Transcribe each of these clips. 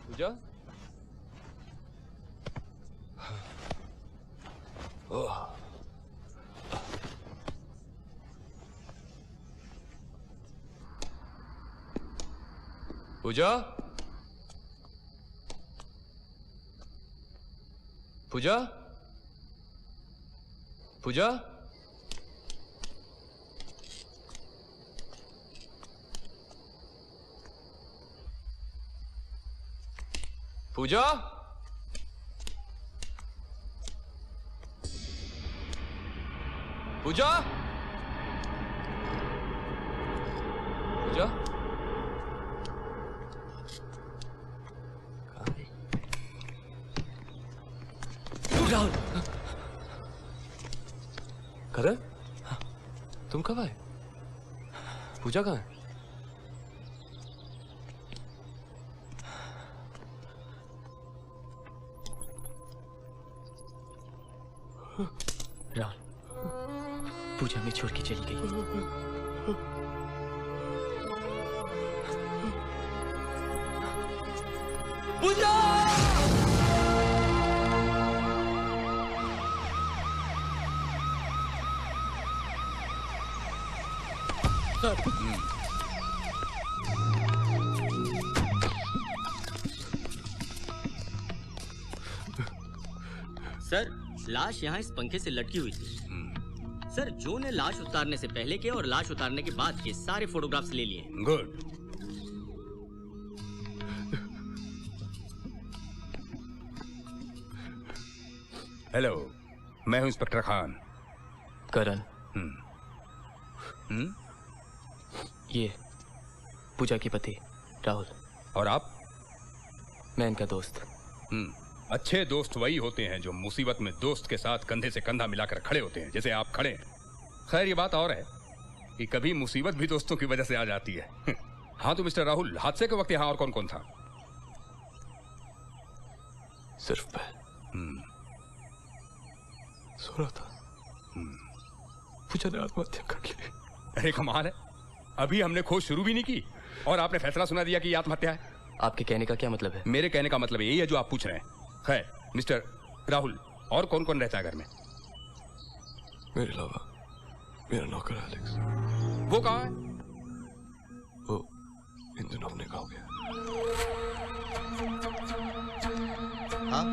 पूजा? पूजा? पूजा? पूजा? पूजा? पूजा? पूजा? राहुल, करण, तुम कब आए? पूजा कहाँ है? राहुल, पूजा में छोड़ के चली गई। पूजा! सर, लाश यहाँ इस पंखे से लटकी हुई थी। सर, जो ने लाश उतारने से पहले के और लाश उतारने के बाद के सारे फोटोग्राफ्स ले लिए। गुड। हेलो, मैं हूं इंस्पेक्टर खान। करण। ये पूजा की पति राहुल। और आप? मैं इनका दोस्त। अच्छे दोस्त वही होते हैं जो मुसीबत में दोस्त के साथ कंधे से कंधा मिलाकर खड़े होते हैं, जैसे आप खड़े हैं। खैर, ये बात और है कि कभी मुसीबत भी दोस्तों की वजह से आ जाती है। हाँ तो मिस्टर राहुल, हादसे के वक्त यहाँ और कौन कौन था? सिर्फ मैं सो रहा था। पूजा ने आत्महत्या कर ली। अरे कमाल है, अभी हमने खोज शुरू भी नहीं की और आपने फैसला सुना दिया कि ये आत्महत्या है। आपके कहने का क्या मतलब है? मेरे कहने का मतलब यही है जो आप पूछ रहे हैं। खैर मिस्टर राहुल, और कौन कौन रहता है घर में? मेरे अलावा मेरा नौकर एलेक्स। वो कहाँ है? वो इन दिनों अपने गाँव गया। हाँ,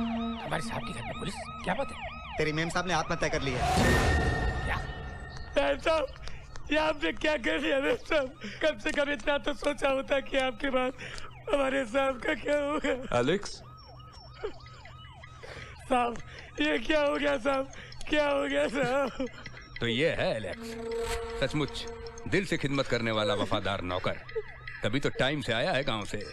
हमारे साहब के घर में पुलिस? क्या बात है? तेरी मेम साहब ने आत्महत्या कर ली है। क्या साहब, ये आपने क्या कर दिया मेम साहब? कम से कम इतना तो सोचा होता कि आपके बाद हमारे साहब का क्या होगा। एलेक्स? साहब, ये क्या हो गया साहब? क्या हो गया साहब? तो ये है एलेक्स, सचमुच दिल से खिदमत करने वाला वफादार नौकर। तभी तो टाइम से आया है गांव से।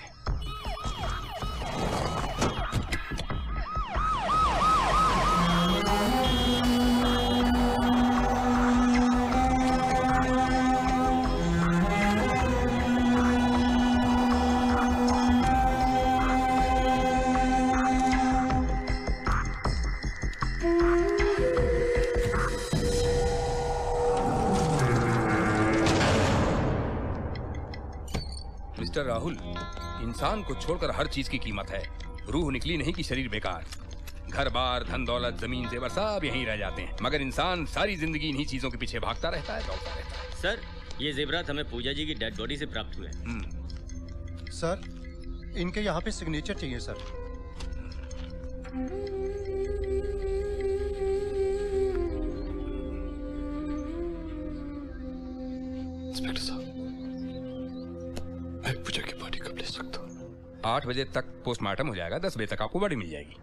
मिस्टर राहुल, इंसान को छोड़कर हर चीज की कीमत है। रूह निकली नहीं कि शरीर बेकार। घर बार, धन दौलत, जमीन जेवर सब यहीं रह जाते हैं, मगर इंसान सारी जिंदगी इन्हीं चीजों के पीछे भागता रहता है, दौड़ता रहता है। सर, ये जेवरात हमें पूजा जी की डेड बॉडी से प्राप्त हुए। सर, इनके यहाँ पे सिग्नेचर चाहिए सर। इंस्पेक्टर साहब, मैं पूजा की बॉडी कब ले सकता हूँ? 8 बजे तक पोस्टमार्टम हो जाएगा, 10 बजे तक आपको बॉडी मिल जाएगी।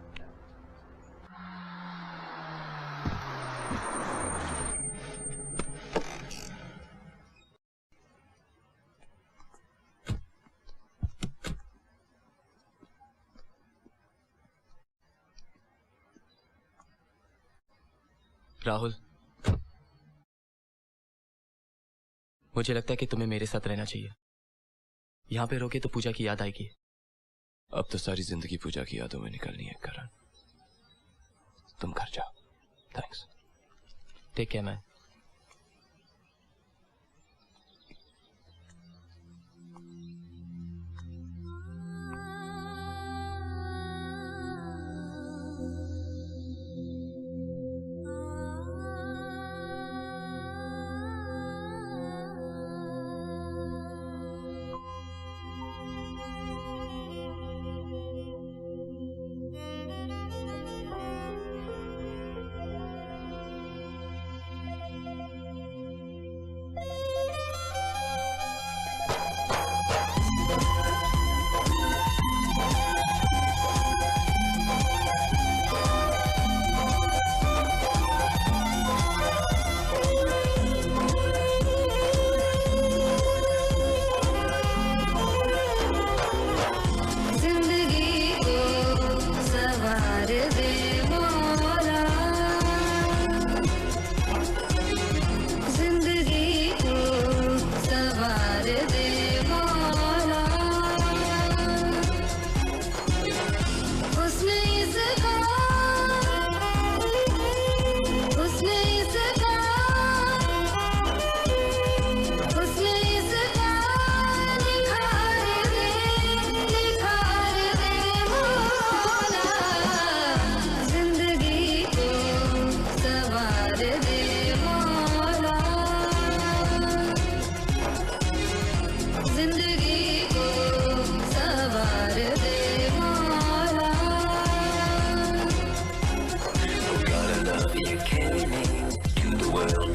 राहुल, मुझे लगता है कि तुम्हें मेरे साथ रहना चाहिए। यहाँ पे रोके तो पूजा की याद आएगी। अब तो सारी जिंदगी पूजा की यादों में निकलनी है करण। तुम घर जाओ। Thanks. Take care man.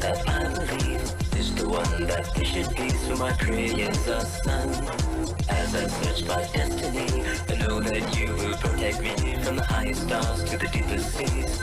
that I believe is the one that we should be. So my prayer is the sun. As I search my destiny, I know that you will protect me from the highest stars to the deepest seas.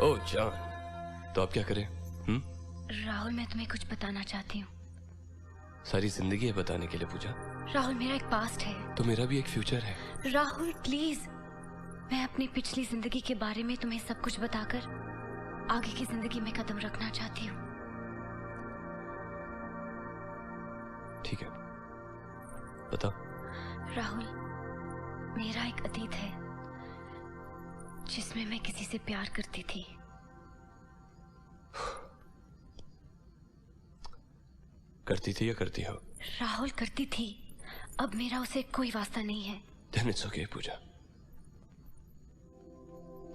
ओह जान, तो आप क्या करें? राहुल, मैं तुम्हें कुछ बताना चाहती हूँ। सारी जिंदगी है बताने के लिए पूजा। राहुल, मेरा एक पास्ट है तो मेरा भी एक फ्यूचर है। राहुल प्लीज, मैं अपनी पिछली जिंदगी के बारे में तुम्हें सब कुछ बताकर आगे की जिंदगी में कदम रखना चाहती हूँ। ठीक है, बताओ। राहुल, मेरा एक अतीत है जिसमें मैं किसी से प्यार करती थी। करती थी या करती हो? राहुल, करती थी। अब मेरा उसे कोई वास्ता नहीं है। Then it's okay, पूजा।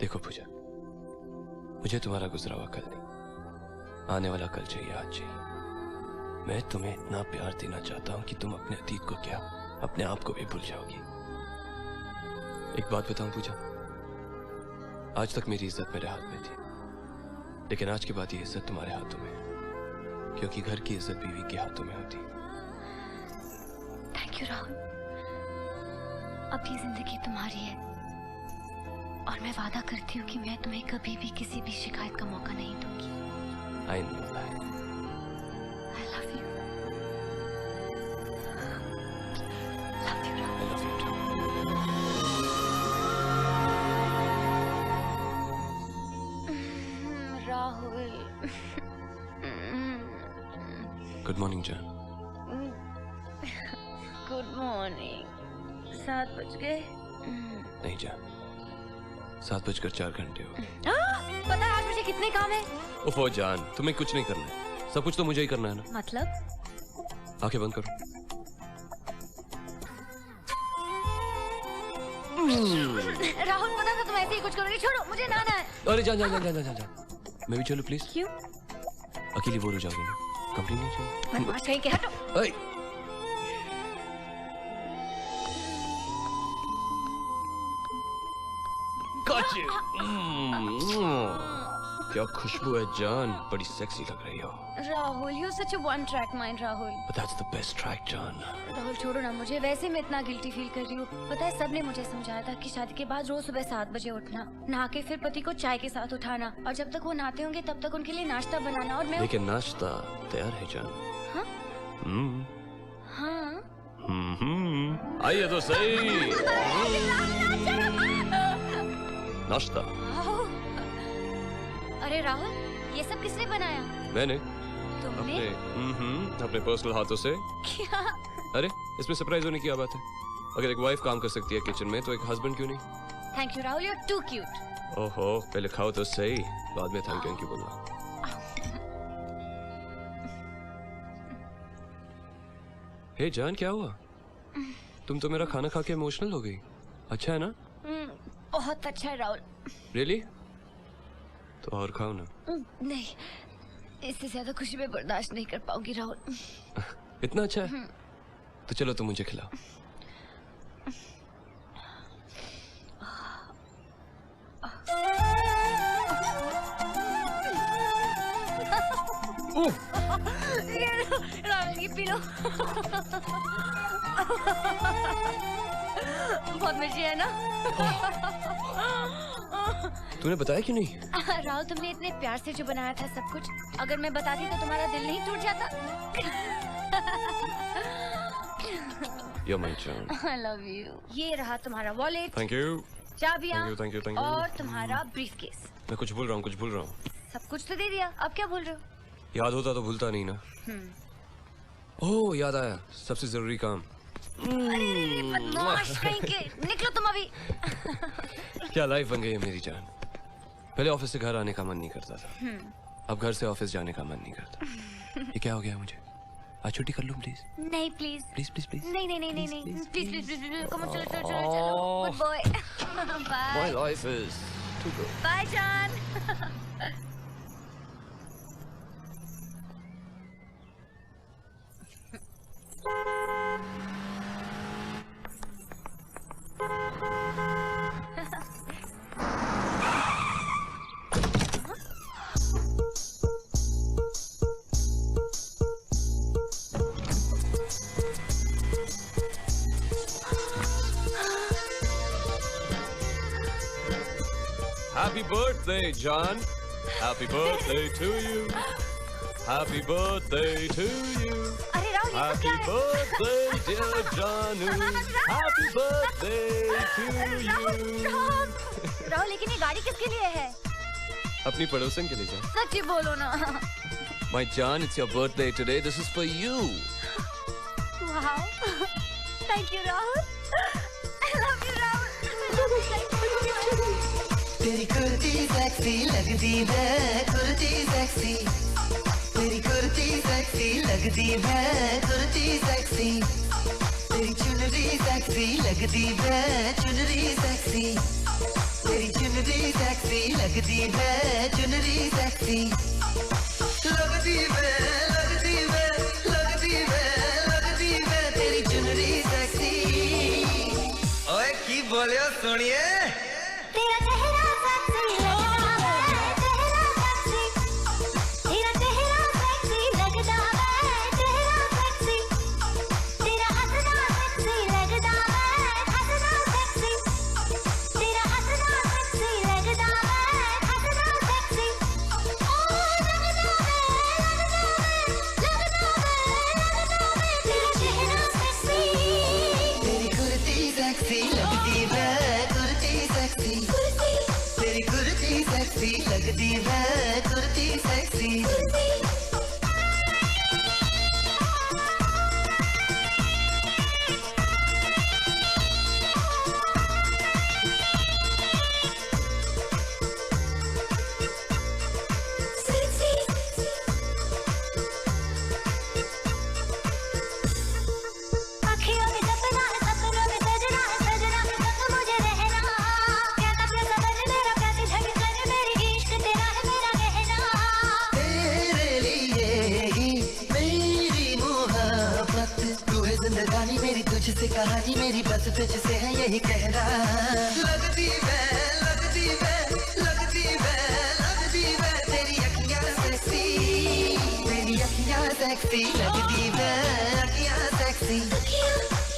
देखो पूजा, मुझे तुम्हारा गुजरा हुआ कल नहीं, आने वाला कल चाहिए, आज चाहिए। मैं तुम्हें इतना प्यार देना चाहता हूं कि तुम अपने अतीत को क्या, अपने आप को भी भूल जाओगी। एक बात बताऊं पूजा, आज तक मेरी इज्जत मेरे हाथ में थी, लेकिन आज के बाद ये इज्जत तुम्हारे हाथों में है, क्योंकि घर की इज्जत बीवी के हाथों में होती। Thank you Rahul. अब ये जिंदगी तुम्हारी है और मैं वादा करती हूँ कि मैं तुम्हें कभी भी किसी भी शिकायत का मौका नहीं दूंगी। I know that. I love you. I love you too. Good morning जान। Good morning. 7 बज गए? नहीं जान, 7:04 हो गए। पता है आज मुझे कितने काम है? ओफो जान, तुम्हें कुछ नहीं करना है, सब कुछ तो मुझे ही करना है ना। मतलब? आंखें बंद करो। राहुल पता था तुम ऐसे ही कुछ करोगे। छोड़ो, मुझे नहाना है। अरे जान जान जान जान जान जान, मैं भी चलूं प्लीज? क्यों? अकेली बोर हो जाओगी ना, कंपनी नहीं चाहिए। बदमाश कहीं के, हटो। ओए Gotcha. क्या खुशबू है जान, बड़ी सेक्सी लग रही हो। Rahul, you such a one track mind Rahul. But that's the best track जान। राहुल छोड़ो ना मुझे, वैसे मैं इतना गिल्टी फील कर रही हूँ। पता है सबने मुझे समझाया था कि शादी के बाद रोज सुबह 7 बजे उठना, नहा के फिर पति को चाय के साथ उठाना, और जब तक वो नहाते होंगे तब तक उनके लिए नाश्ता बनाना। और मैं लेकिन नाश्ता तैयार है जान। हाँ? हाँ? आइए तो सही। नाश्ता। अरे राहुल, ये सब किसने बनाया? मैंने। तुमने? अपने पर्सनल हाथों से। क्या? अरे इसमें सरप्राइज होने की क्या बात है? अगर एक वाइफ काम कर सकती है किचन में, तो एक हस्बैंड क्यों नहीं? Thank you Rahul, you are too cute. ओहो, पहले खाओ तो सही, बाद में थैंक यू बोलना। हे जान, क्या हुआ? तुम तो मेरा खाना खा के इमोशनल हो गई। अच्छा है ना? बहुत अच्छा है राहुल। रियली? तो और खाओ ना। नहीं, इससे ज्यादा खुशी मैं बर्दाश्त नहीं कर पाऊंगी राहुल। इतना अच्छा है? तो चलो तुम मुझे खिलाओ। राहुल ये पी लो। बहुत मजे है ना? तूने बताया क्यों नहीं? राहुल तुमने इतने प्यार से जो बनाया था सब कुछ, अगर मैं बताती तो तुम्हारा दिल नहीं टूट जाता? You're my charm. I love you. ये रहा तुम्हारा wallet, Thank you. चाबियाँ Thank you, thank you. और तुम्हारा ब्रीफकेस। मैं कुछ भूल रहा हूँ। सब कुछ तो दे दिया, अब क्या भूल रहे हो? याद होता तो भूलता नहीं ना। ओह याद आया, सबसे जरूरी काम। अरे बदमाश कहीं के, निकलो तुम अभी। क्या लाइफ बन गई है मेरी जान। पहले ऑफिस से घर आने का मन नहीं करता था, अब घर से ऑफिस जाने का मन नहीं करता। ये क्या हो गया मुझे? आज छुट्टी कर लूं प्लीज? नहीं प्लीज। Please please please. नहीं नहीं नहीं नहीं नहीं please please please. Come on, चलो चलो चलो चलो। Good boy. Bye. My life is too good. Bye जान। Happy birthday, John. Happy birthday to you. Happy birthday to you. अरे राहुल ये सब Happy क्या है? birthday, dear Janu. Happy birthday to you. Rahul लेकिन ये गाड़ी किसके लिए है? अपनी पड़ोसन के लिए जा। सच ही बोलो ना। My John, it's your birthday today. This is for you. Wow. Thank you Rahul. I love you Rahul. तेरी कुर्ती सेक्सी लगदी है, कुर्ती सेक्सी। तेरी कुर्ती सेक्सी लगदी है, कुर्ती सेक्सी। तेरी चुनरी सेक्सी लगदी है, चुनरी सेक्सी। तेरी चुनरी सेक्सी लगदी है, चुनरी सेक्सी। लगदी है, लगदी है, लगदी है, लगदी है तेरी चुनरी सेक्सी। ओए की बोलियो सुनिए। तेरा चेहरा सेक्सी लगदा है, चेहरा सेक्सी। तेरा चेहरा सेक्सी लगदा है, चेहरा सेक्सी। तेरा हंसना सेक्सी लगदा है, हंसना सेक्सी। तेरा हंसना सेक्सी लगदा है, हंसना सेक्सी। ओ लगदा है, लगदा है, लगदा है, लगदा है तेरा चेहरा सेक्सी। तेरी कुर्ती सेक्सी लगदी है, कुर्ती सेक्सी। तेरी कुर्ती सेक्सी लगदी है, कुर्ती सेक्सी। से कहानी मेरी बस तुझसे है यही कहना। लगती वे लगती वे लगती वे लगती वे तेरी अखियां सेक्सी, तेरी अखियां सेक्सी लगती वे अखियां सेक्सी,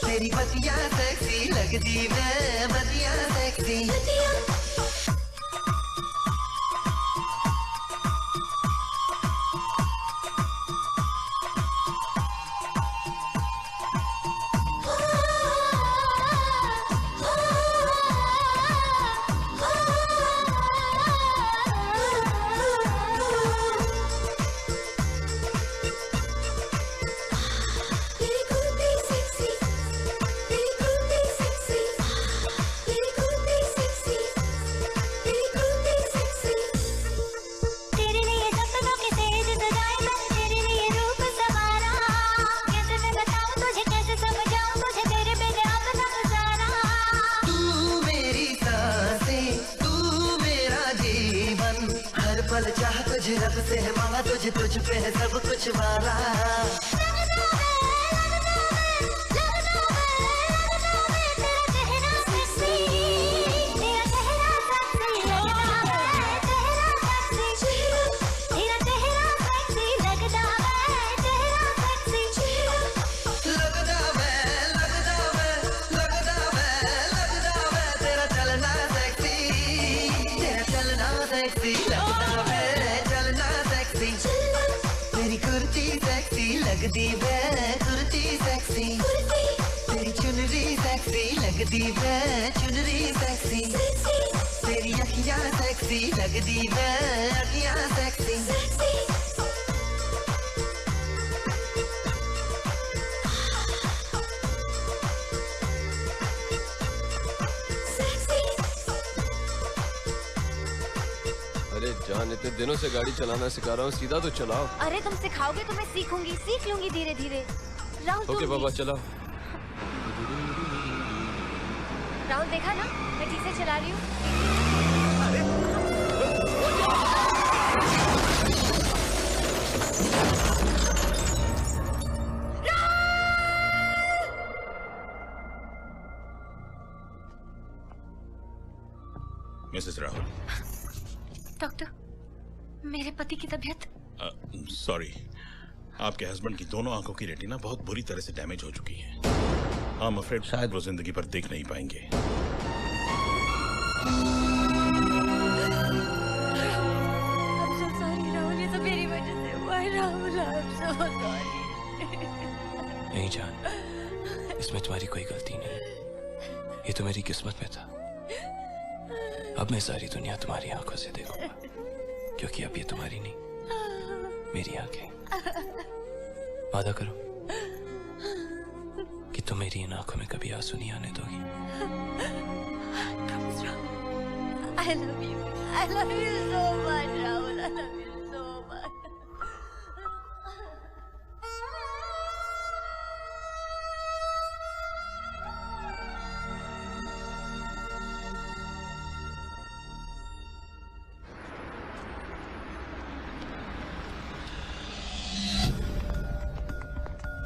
तेरी बतियां सेक्सी लगती वे बतियां सेक्सी। रब से है मांगा तुझे, तुझ पे है सब कुछ वाला। लगती वे कुर्ती सेक्सी, तेरी चुनरी सेक्सी लगती वे चुनरी सेक्सी, तेरी अखियां सेक्सी लगती वे अखियां सेक्सी। अरे जान, इतने दिनों से गाड़ी चलाना सिखा रहा हूँ, सीधा तो चलाओ। अरे तुम सिखाओगे तो मैं सीखूंगी, सीख लूंगी धीरे धीरे। राहुल ओके बाबा चलाओ। राहुल देखा ना, मैं ठीक से चला रही हूँ। मिसेस राहुल। डॉक्टर, मेरे पति की तबीयत। सॉरी, आपके हस्बैंड की दोनों आंखों की रेटिना बहुत बुरी तरह से डैमेज हो चुकी है। I'm afraid शायद वो जिंदगी भर देख नहीं पाएंगे। I'm so sorry राहुल, ये सब मेरी वजह से हुआ है राहुल, I'm so sorry। नहीं जान, इसमें तुम्हारी कोई गलती नहीं, ये तो मेरी किस्मत में था। अब मैं सारी दुनिया तुम्हारी आंखों से देखूंगा, क्योंकि अब ये तुम्हारी नहीं मेरी आंखें। वादा करो कि तुम मेरी इन आंखों में कभी आंसू नहीं आने दोगी। I love you. I love you so much, Rahul. I love you so much.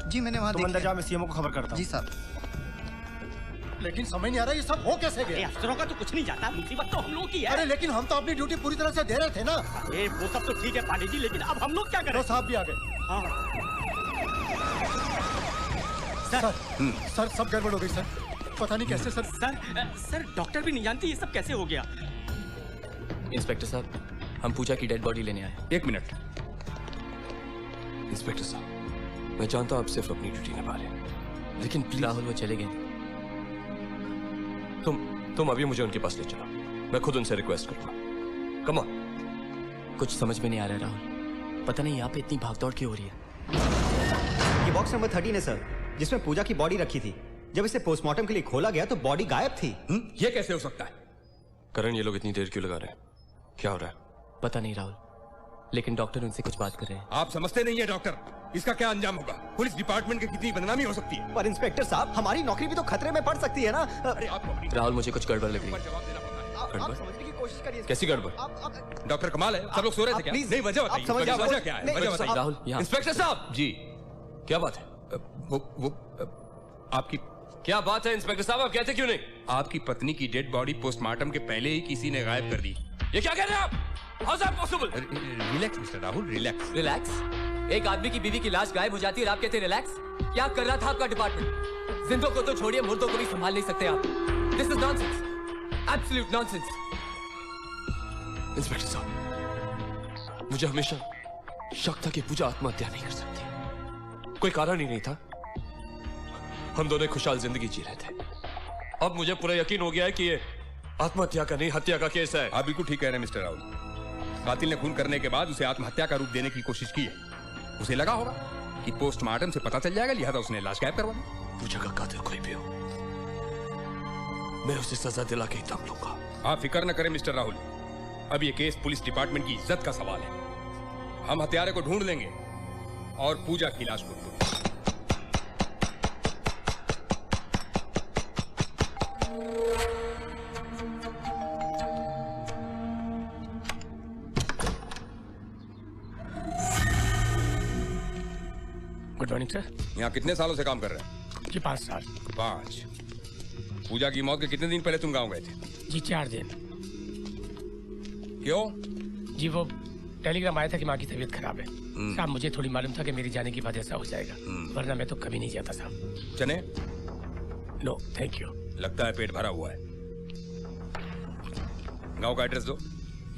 जी मैंने वहाँ तुम अंदर जा, मैं सीएमओ को खबर करता हूँ। जी साहब। लेकिन समझ नहीं आ रहा ये सब हो कैसे गया। अफसरों का तो कुछ नहीं जाता, मुसीबत तो हम लोग की है। अरे लेकिन हम तो अपनी ड्यूटी पूरी तरह से दे रहे थे ना। अरे वो सब तो ठीक है पांडे जी, लेकिन अब हम लोग क्या करें? साहब भी आ गए। हाँ। सर सब गड़बड़ हो गई सर, पता नहीं कैसे सर। सर डॉक्टर भी नहीं जानती ये सब कैसे हो गया। इंस्पेक्टर साहब, हम पूजा की डेड बॉडी लेने आए। एक मिनट। इंस्पेक्टर साहब, मैं जानता हूँ आप सिर्फ अपनी ड्यूटी निभा रहे हैं, लेकिन प्लीज। राहुल वो चले गए। तुम अभी मुझे उनके पास ले चलो, मैं खुद उनसे रिक्वेस्ट करूंगा। Come on. कुछ समझ में नहीं आ रहा है राहुल, पता नहीं यहाँ पे इतनी भागदौड़ क्यों हो रही है। ये बॉक्स नंबर 13 है सर, जिसमें पूजा की बॉडी रखी थी। जब इसे पोस्टमार्टम के लिए खोला गया तो बॉडी गायब थी। ये कैसे हो सकता है? करण, ये लोग इतनी देर क्यों लगा रहे हैं? क्या हो रहा है? पता नहीं राहुल, लेकिन डॉक्टर उनसे कुछ बात कर रहे हैं। आप समझते नहीं है डॉक्टर, इसका क्या अंजाम होगा? पुलिस डिपार्टमेंट की कितनी बदनामी हो सकती है। पर इंस्पेक्टर साहब, हमारी नौकरी भी तो खतरे में पड़ सकती है ना। अरे आपको राहुल मुझे कुछ गड़बड़ लग रही है। आप समझने की कोशिश करिए। कैसी गड़बड़? डॉक्टर कमाल है, सब लोग सो रहे थे क्या? नहीं, वजह बताइए, वजह क्या है? वजह बताइए। राहुल यहाँ। इंस्पेक्टर साहब जी, क्या बात है? वो आपकी क्या बात है इंस्पेक्टर साहब, आप कहते क्यों नहीं? आपकी पत्नी की डेड बॉडी पोस्टमार्टम के पहले ही किसी ने गायब कर दी। ये क्या कह रहे हैं आप? How is that possible? Relax mister Rahul, relax. Relax? एक आदमी की बीवी की लाश गायब हो जाती है और आप कहते हैं रिलैक्स? क्या कर रहा था आपका डिपार्टमेंट? जिंदों को तो छोड़िए, मुर्दों को भी संभाल नहीं सकते आप। This is nonsense, absolute nonsense. Inspector साहब, मुझे हमेशा शक था कि पूजा आत्महत्या नहीं कर सकती। कोई कारण ही नहीं था। हम दोनों खुशहाल जिंदगी जी रहे थे। अब मुझे पूरा यकीन हो गया है कि ये आत्महत्या का नहीं, हत्या का केस है। आप बिल्कुल ठीक कह रहे हैं मिस्टर राहुल। कातिल ने खून करने के बाद उसे आत्महत्या का रूप देने की कोशिश की है। उसे लगा होगा कि पोस्टमार्टम से पता चल जाएगा, लिहाजा उसने लाश गायब करवा दी। पूजा का कातिल कोई भी हो, मैं उसे सजा दिला के ही दम लूंगा। आप फिक्र न करें मिस्टर राहुल, अब ये केस पुलिस डिपार्टमेंट की इज्जत का सवाल है। हम हत्यारे को ढूंढ लेंगे और पूजा की लाश को ढूंढेंगे। Good morning sir. यहाँ कितने सालों से काम कर रहे हैं? जी 5 साल। 5। पूजा की मौत के कितने दिन पहले तुम गाँव गए थे? जी 4 दिन। क्यों? जी वो टेलीग्राम आया था कि माँ की तबीयत खराब है। साहब मुझे थोड़ी मालूम था कि मेरी जाने की वजह से हो जाएगा, वरना मैं तो कभी नहीं जाता साहब। चने? No thank you. लगता है पेट भरा हुआ है। गांव का एड्रेस दो।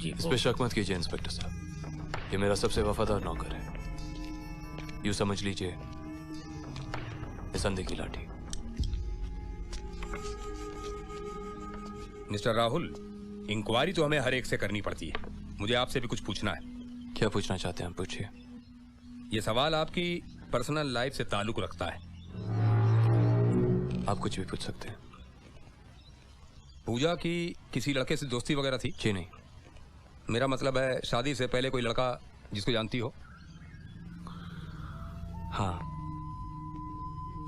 जी इस पे शक मत कीजिए इंस्पेक्टर साहब, ये मेरा सबसे वफादार नौकर है। यूं समझ लीजिए ये संधि की लाठी। मिस्टर राहुल, इंक्वायरी तो हमें हर एक से करनी पड़ती है। मुझे आपसे भी कुछ पूछना है। क्या पूछना चाहते हैं? पूछिए। ये सवाल आपकी पर्सनल लाइफ से ताल्लुक रखता है। आप कुछ भी पूछ सकते हैं। पूजा की किसी लड़के से दोस्ती वगैरह थी? जी नहीं। मेरा मतलब है शादी से पहले कोई लड़का जिसको जानती हो? हाँ,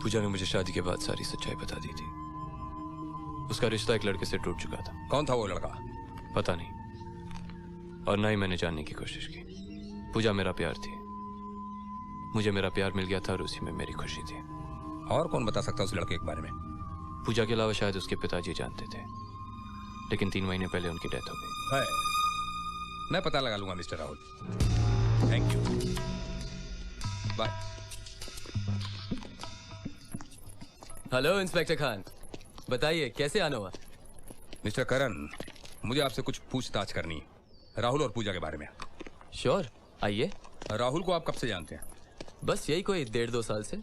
पूजा ने मुझे शादी के बाद सारी सच्चाई बता दी थी। उसका रिश्ता एक लड़के से टूट चुका था। कौन था वो लड़का? पता नहीं, और ना ही मैंने जानने की कोशिश की। पूजा मेरा प्यार थी, मुझे मेरा प्यार मिल गया था और उसी में मेरी खुशी थी। और कौन बता सकता उस लड़के के बारे में? पूजा के अलावा शायद उसके पिताजी जानते थे, लेकिन 3 महीने पहले उनकी डेथ हो गई। है, मैं पता लगा लूंगा mister Rahul. Thank you, bye. Hello inspector Khan, बताइए कैसे आना हुआ? मिस्टर करण, मुझे आपसे कुछ पूछताछ करनी है राहुल और पूजा के बारे में। श्योर, आइए। राहुल को आप कब से जानते हैं? बस यही कोई 1.5-2 साल से।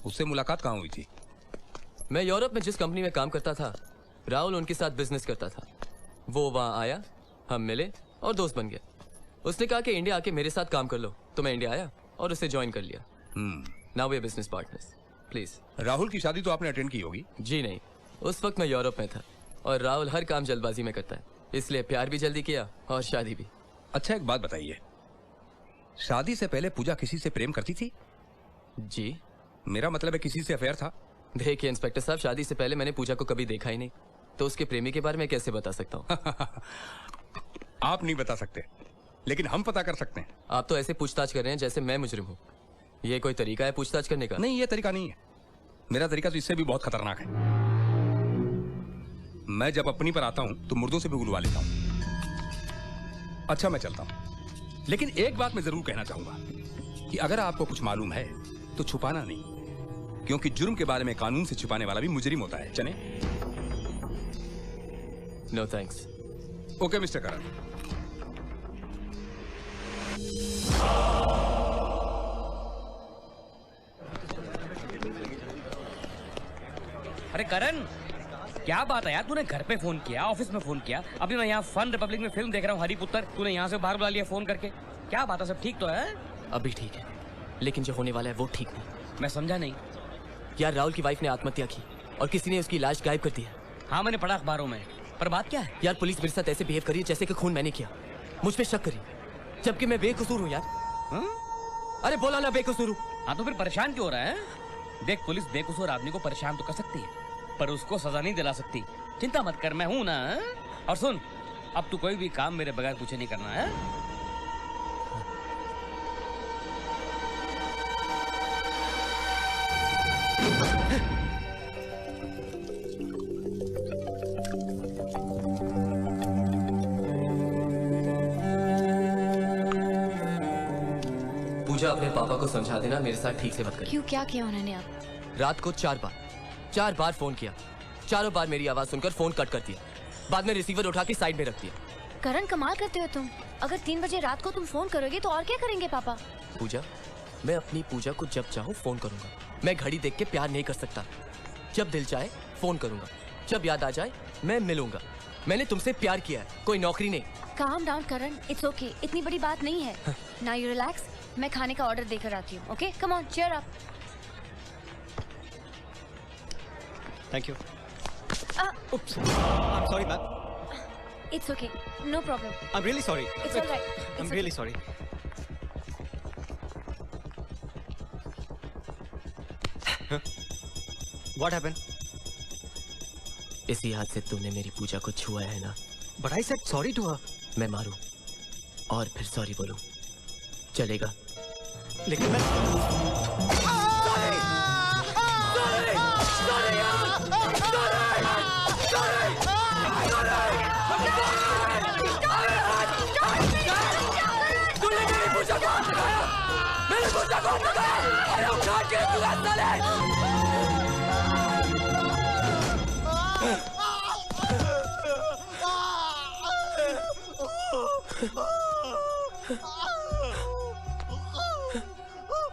उससे मुलाकात कहाँ हुई थी? मैं यूरोप में जिस कंपनी में काम करता था, राहुल उनके साथ बिजनेस करता था। वो वहाँ आया, हम मिले और दोस्त बन गए। उसने कहा कि इंडिया आके मेरे साथ काम कर लो, तो मैं इंडिया आया और उसे ज्वाइन कर लिया। Now we are business partners. Please. Rahul की शादी तो आपने अटेंड की होगी? जी नहीं, उस वक्त मैं यूरोप में था और राहुल हर काम जल्दबाजी में करता है, इसलिए प्यार भी जल्दी किया और शादी भी। अच्छा, एक बात बताइए, शादी से पहले पूजा किसी से प्रेम करती थी? जी। मेरा मतलब है किसी से अफेयर था? देखिए इंस्पेक्टर साहब, शादी से पहले मैंने पूजा को कभी देखा ही नहीं, तो उसके प्रेमी के बारे में कैसे बता सकता हूँ? आप नहीं बता सकते, लेकिन हम पता कर सकते हैं। आप तो ऐसे पूछताछ कर रहे हैं जैसे मैं मुजरिम हूँ। ये कोई तरीका है पूछताछ करने का? नहीं, ये तरीका नहीं है। मेरा तरीका तो इससे भी बहुत खतरनाक है। मैं जब अपनी पर आता हूं तो मुर्दों से भी बुलवा लेता हूं। अच्छा, मैं चलता हूं, लेकिन एक बात मैं जरूर कहना चाहूंगा कि अगर आपको कुछ मालूम है तो छुपाना नहीं, क्योंकि जुर्म के बारे में कानून से छुपाने वाला भी मुजरिम होता है। चले? No thanks. Okay mister Karan. अरे करण, क्या बात है यार, तूने घर पे फोन किया, ऑफिस में फोन किया, अभी मैं यहाँ फन रिपब्लिक में फिल्म देख रहा हूँ हरिपुत्र, तूने यहाँ से बाहर बुला लिया फोन करके। क्या बात है, सब ठीक तो है? अभी ठीक है, लेकिन जो होने वाला है वो ठीक नहीं। मैं समझा नहीं। यार, राहुल की वाइफ ने आत्महत्या की और किसी ने उसकी लाश गायब कर दी है। हाँ, मैंने पढ़ा अखबारों में, पर बात क्या है? यार, पुलिस मेरे साथ ऐसे बिहेव करी जैसे कि खून मैंने किया, मुझ पे शक करी, जबकि मैं बेकसूर हूँ यार। अरे बोला ना बेकसूर हूँ। हाँ तो फिर परेशान क्यों हो रहा है? देख, पुलिस बेकसूर आदमी को परेशान तो कर सकती है, पर उसको सजा नहीं दिला सकती। चिंता मत कर, मैं हूं ना। और सुन, अब तू कोई भी काम मेरे बगैर पूछे नहीं करना है। पूजा अपने पापा को समझा देना मेरे साथ ठीक से मत करिए। क्यों, क्या किया उन्होंने? आप रात को 4 बार फोन किया, चारों बार मेरी आवाज सुनकर फोन कट कर दिया, बाद में रिसीवर उठा के साइड में रख दिया। करण, कमाल करते हो तुम। अगर 3 बजे रात को तुम फोन करोगे तो और क्या करेंगे पापा? पूजा, मैं अपनी पूजा को जब चाहूँ फोन करूंगा। मैं घड़ी देख के प्यार नहीं कर सकता। जब दिल चाहे फोन करूंगा, जब याद आ जाए मैं मिलूंगा। मैंने तुमसे प्यार किया है, कोई नौकरी नहीं। Calm down Karan, it's okay, इतनी बड़ी बात नहीं है। नाउ यू रिलैक्स, मैं खाने का ऑर्डर देकर आती हूँ। Okay, come on, cheer up. Thank you. Oops. I'm sorry, ma'am. It's okay, no problem. I'm really sorry. It's all right. I'm It's really okay. sorry. Huh? What happened? इसी हाथ से तुमने मेरी पूजा को छुआ है ना? But I said sorry to her. मैं मारूं और फिर सॉरी बोलूं, चलेगा? लेकिन मैं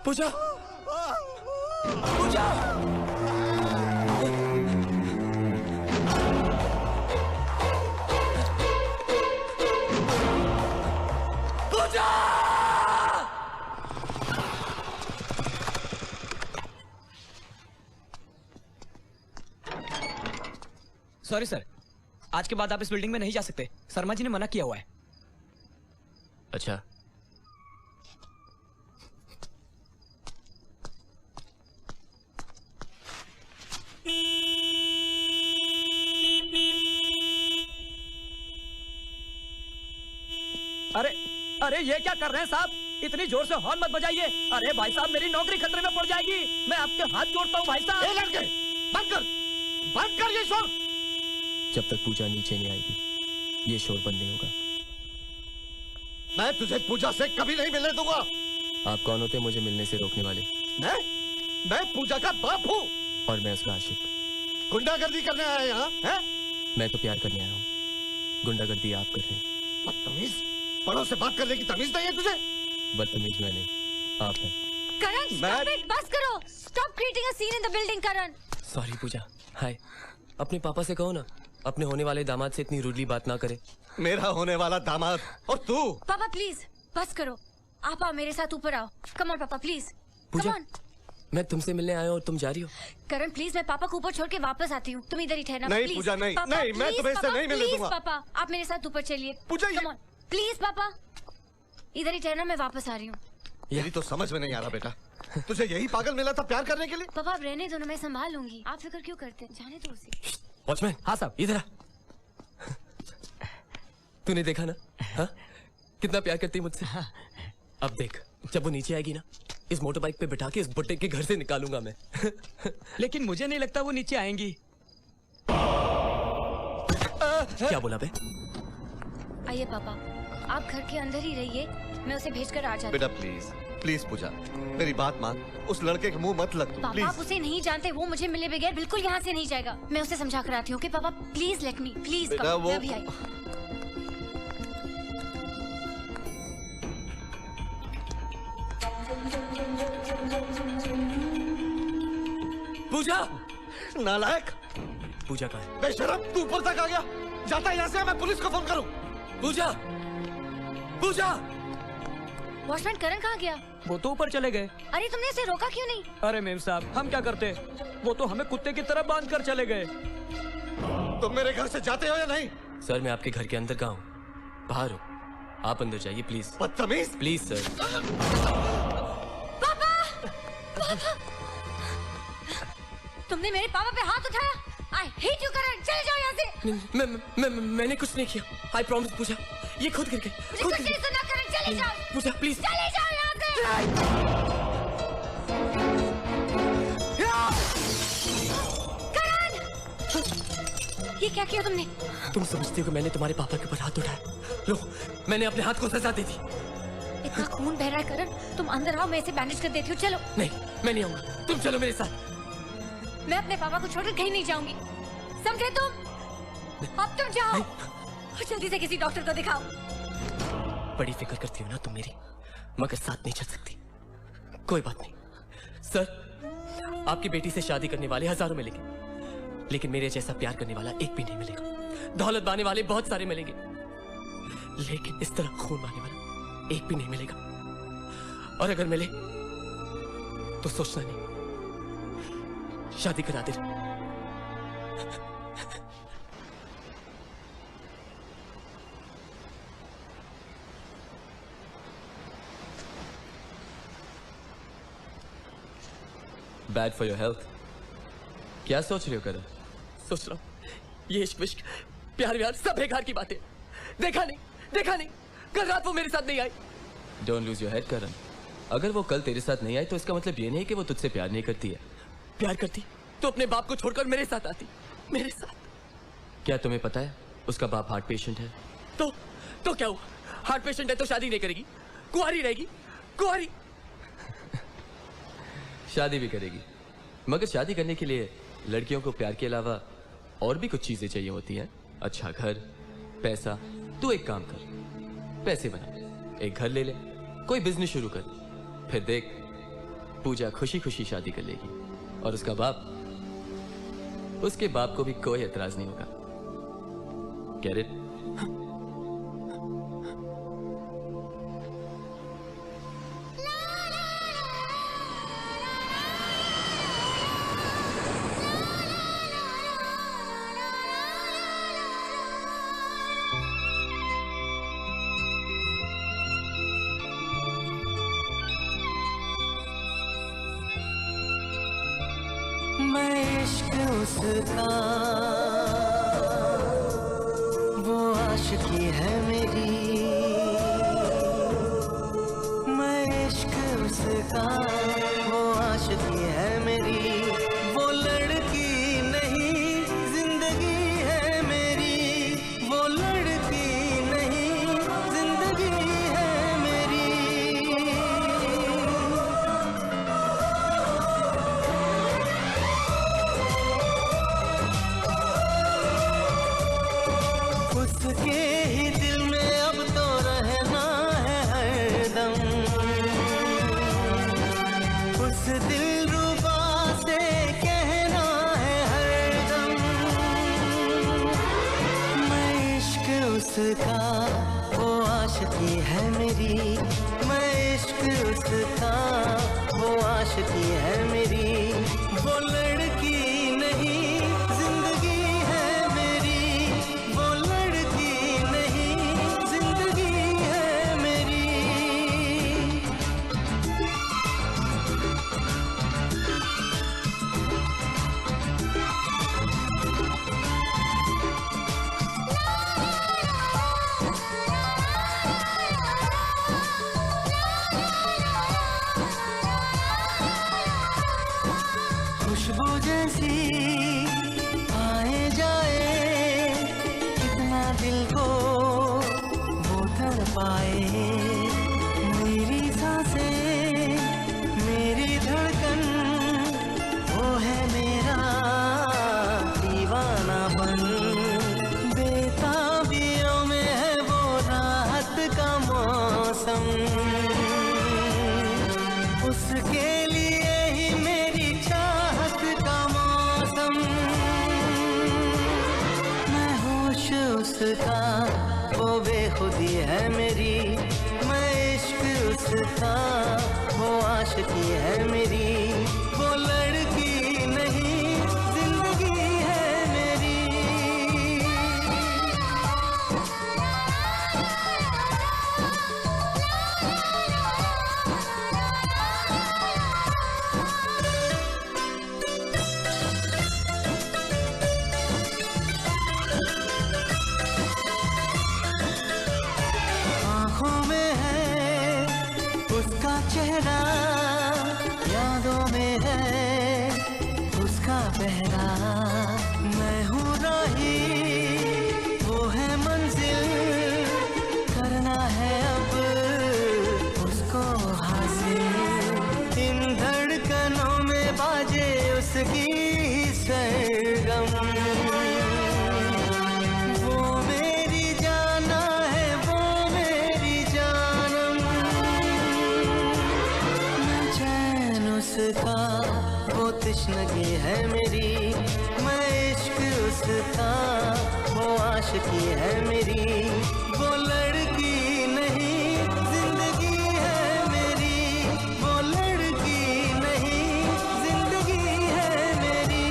पूजा, पूजा, पूजा! सॉरी सर, आज के बाद आप इस बिल्डिंग में नहीं जा सकते। शर्मा जी ने मना किया हुआ है। अच्छा, अरे अरे ये क्या कर रहे हैं साहब? इतनी जोर से हॉर्न मत बजाइए। अरे भाई साहब, मेरी नौकरी खतरे में पड़ जाएगी। मैं आपके हाथ जोड़ता हूँ भाई साहब। लड़के, बंद कर ये शोर। जब तक पूजा नीचे नहीं आएगी ये शोर बंद नहीं होगा। मैं तुझे पूजा से कभी नहीं मिलने दूंगा। आप कौन होते मुझे मिलने से रोकने वाले? मैं पूजा का बाप हूँ और मैं उसका आशिक। गुंडागर्दी करने आया यहाँ है? मैं तो प्यार करने आया हूँ, गुंडागर्दी आप कर रहे हैं। बदतमीज, बड़ों से बात करने की तमीज नहीं है तुझे? बदतमीज मैं नहीं, आप हैं। करण, stop it, बस करो। Stop creating a scene in the building, Karan. Sorry Pooja. Hi, अपने पापा से कहो ना अपने होने वाले दामाद से इतनी रूडली बात ना करे। मेरा होने वाला दामाद और तू? पापा प्लीज बस करो। आप आओ मेरे साथ, ऊपर आओ। कम ऑन पापा प्लीज। पूजा, मैं तुमसे मिलने आया हूँ और तुम जा रही हो। करण प्लीज, मैं पापा को ऊपर छोड़ के वापस आती हूँ। तुम इधर ही ठहरना। नहीं प्लीज। पूजा, नहीं पापा, नहीं, मैं तुम्हें इससे नहीं मिलने दूंगा। पापा आप मेरे साथ ऊपर चलिए। पूजा, कम ऑन प्लीज पापा, इधर ही ठहरना, मैं वापस आ रही हूँ। यही तो समझ में नहीं आ रहा बेटा। तुझे यही पागल मिला था प्यार करने के लिए? पापा आप रहने दो ना, मैं संभाल लूंगी। आप फिक्र क्यों करते हैं? जाने दो उसे। वॉचमैन। हाँ साहब, इधर आ। तूने देखा ना, हाँ कितना प्यार करती है मुझसे। अब देख, जब वो नीचे आएगी ना, इस मोटर बाइक पे बिठा के इस बुट्टे के घर से निकालूंगा मैं। लेकिन मुझे नहीं लगता वो नीचे आएंगी। क्या बोला बे? आइए पापा, आप घर के अंदर ही रहिए, मैं उसे भेजकर आ जाती बेटा प्लीज प्लीज पूजा, मेरी बात मान। उस लड़के के मुंह मत लग तू, पापा। प्लीज। आप उसे नहीं जानते, वो मुझे मिले बगैर बिल्कुल यहाँ से नहीं जाएगा। मैं उसे समझा कर आती हूँ। पापा प्लीज लेट मी, प्लीज। बेटा वो मैं अभी आई। पूजा! नालायक! पूजा कहाँ है? बेशरम, तू ऊपर तक आ गया। जाता यहाँ से, मैं पुलिस को फोन करूँ। पूजा! पूजा! वॉचमैन करण कहाँ गया? वो तो ऊपर चले गए। अरे तुमने इसे रोका क्यों नहीं? अरे मेम साहब, हम क्या करते? वो तो हमें कुत्ते की तरह बांध कर चले गए। तुम मेरे घर से जाते हो या नहीं? सर मैं आपके घर के अंदर कहाँ हूँ? बाहर हो। आप अंदर जाइए प्लीज। बदतमीज! Please sir. पापा! तुमने मेरे पापा पे हाथ उठाया। I hate you करण, चले जाओ यहाँ से। मैंने कुछ नहीं किया। I promise पूजा, ये खुद गिर गए। कुछ नहीं सुना करण, चले जाओ। पूजा प्लीज चले जाओ यहाँ से। करण! ये क्या किया तुमने? तुम समझती हो कि मैंने तुम्हारे पापा के ऊपर हाथ उठाया? लो, मैंने अपने हाथ को सजा दी थी। इतना खून बह रहा है करण, तुम अंदर आओ, मैं इसे बैंडेज कर देती हूँ। चलो। नहीं, मैं नहीं आऊंगा, तुम चलो मेरे साथ। मैं अपने पापा को छोड़कर कहीं नहीं जाऊंगी, समझे तुम? अब तुम जाओ और जल्दी से किसी डॉक्टर को दिखाओ। बड़ी फिक्र करती हो ना तुम मेरी, मगर साथ नहीं चल सकती। कोई बात नहीं सर, आपकी बेटी से शादी करने वाले हजारों मिलेंगे, लेकिन मेरे जैसा प्यार करने वाला एक भी नहीं मिलेगा। दौलत पाने वाले बहुत सारे मिलेंगे, लेकिन इस तरह खून मारने वाला एक भी नहीं मिलेगा। और अगर मिले तो सोचना नहीं, शादी करा दे। Bad for your health. क्या सोच रहे हो करण? सोच रहा हूं ये इश्क विश्क प्यार व्यार सब बेकार की बातें। देखा नहीं, कल रात वो मेरे साथ नहीं आई। डोंट लूज योर हेड करण, अगर वो कल तेरे साथ नहीं आई तो इसका मतलब ये नहीं कि वो तुझसे प्यार नहीं करती है। प्यार करती तो अपने बाप को छोड़कर मेरे साथ आती, मेरे साथ। क्या तुम्हें पता है उसका बाप हार्ट पेशेंट है? तो क्या हुआ? हार्ट पेशेंट है तो शादी नहीं करेगी, कुंवारी रहेगी, कुंवारी। शादी भी करेगी, मगर शादी करने के लिए लड़कियों को प्यार के अलावा और भी कुछ चीजें चाहिए होती हैं। अच्छा घर, पैसा। तू एक काम कर, पैसे बना, एक घर ले ले, कोई बिजनेस शुरू कर, फिर देख पूजा खुशी खुशी शादी कर लेगी और उसका बाप को भी कोई एतराज नहीं होगा। Get it? मैं इश्क उसका, वो आशिकी है मेरी। मैं इश्क उसका, वो आशिकी है मेरी। वो लड़की नहीं जिंदगी है मेरी, वो लड़की नहीं जिंदगी है मेरी। उसके ही दिल में अब तो रहना है हरदम। उस दिलरुबा से कहना है हरदम। मैं इश्क उसका, वो आशिकी है मेरी। मैं इश्क उसका, वो आशिकी है मेरी। वो लड़की नहीं जिंदगी है मेरी, वो लड़की नहीं जिंदगी है मेरी। खुशबू जैसी आए जाए, कितना दिल को वो तड़पाए। मेरी सांसें, मेरी धड़कन, वो है मेरा दीवानापन। बेताबियों में है वो राहत का मौसम। उसके लिए ही मेरी चाहत का मौसम। मैं होश उसका, वो बेखुदी है मेरी। मैं इश्क उसका, वो आशिकी है मेरी। वो लड़की नहीं जिंदगी है मेरी। आँखों में है उसका चेहरा, यादों में है उसका पहरा। मैं हूँ राही, वो है मंजिल, करना है अब जिंदगी सरगम, वो मेरी जाना है, वो मेरी जानम, मैं चैन उसका, वो तश्नगी है मेरी, मैं इश्क उसका, वो आशिकी है मेरी, वो लड़की नहीं जिंदगी है मेरी, वो लड़की नहीं जिंदगी है मेरी।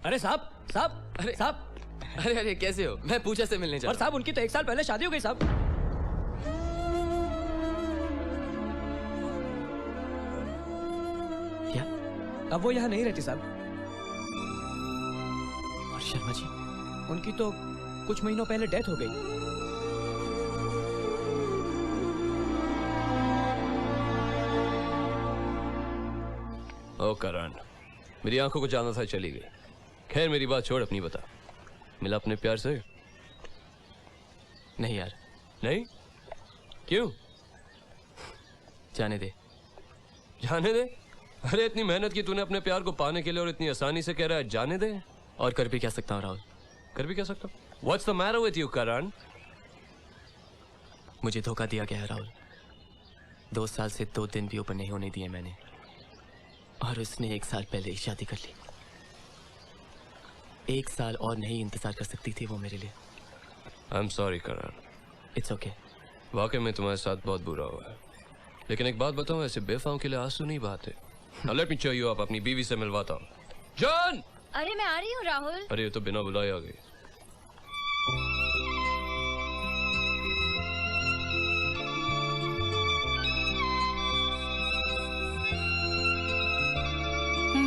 अरे साहब साहब अरे साहब अरे अरे कैसे हो? मैं पूजा से मिलने जा और रहा साहब उनकी तो 1 साल पहले शादी हो गई साहब। क्या? अब वो यहाँ नहीं रहती साहब। और शर्मा जी? उनकी तो कुछ महीनों पहले डेथ हो गई। ओ करण, मेरी आंखों को जाना था, चली गई। खैर मेरी बात छोड़, अपनी बता, मिला अपने प्यार से? नहीं यार। नहीं? क्यों? जाने दे। जाने दे? अरे इतनी मेहनत की तूने अपने प्यार को पाने के लिए और इतनी आसानी से कह रहा है जाने दे? और कर भी क्या सकता हूँ राहुल? कर भी क्या सकता हूँ? What's the matter with you, करण? मुझे धोखा दिया गया है राहुल। 2 साल से 2 दिन भी ऊपर नहीं होने दिए मैंने, और उसने 1 साल पहले ही शादी कर ली। 1 साल और नहीं इंतजार कर सकती थी वो मेरे लिए। I'm sorry, Karan. It's okay। वाकई में तुम्हारे साथ बहुत बुरा हुआ है, लेकिन एक बात बताऊं, ऐसे बेफाओं के लिए आंसू नहीं बहाते। Now let me cheer you up, अपनी बीवी से मिलवाता हूँ। जॉन! अरे मैं आ रही हूँ राहुल। अरे ये तो बिना बुलाए आ गई।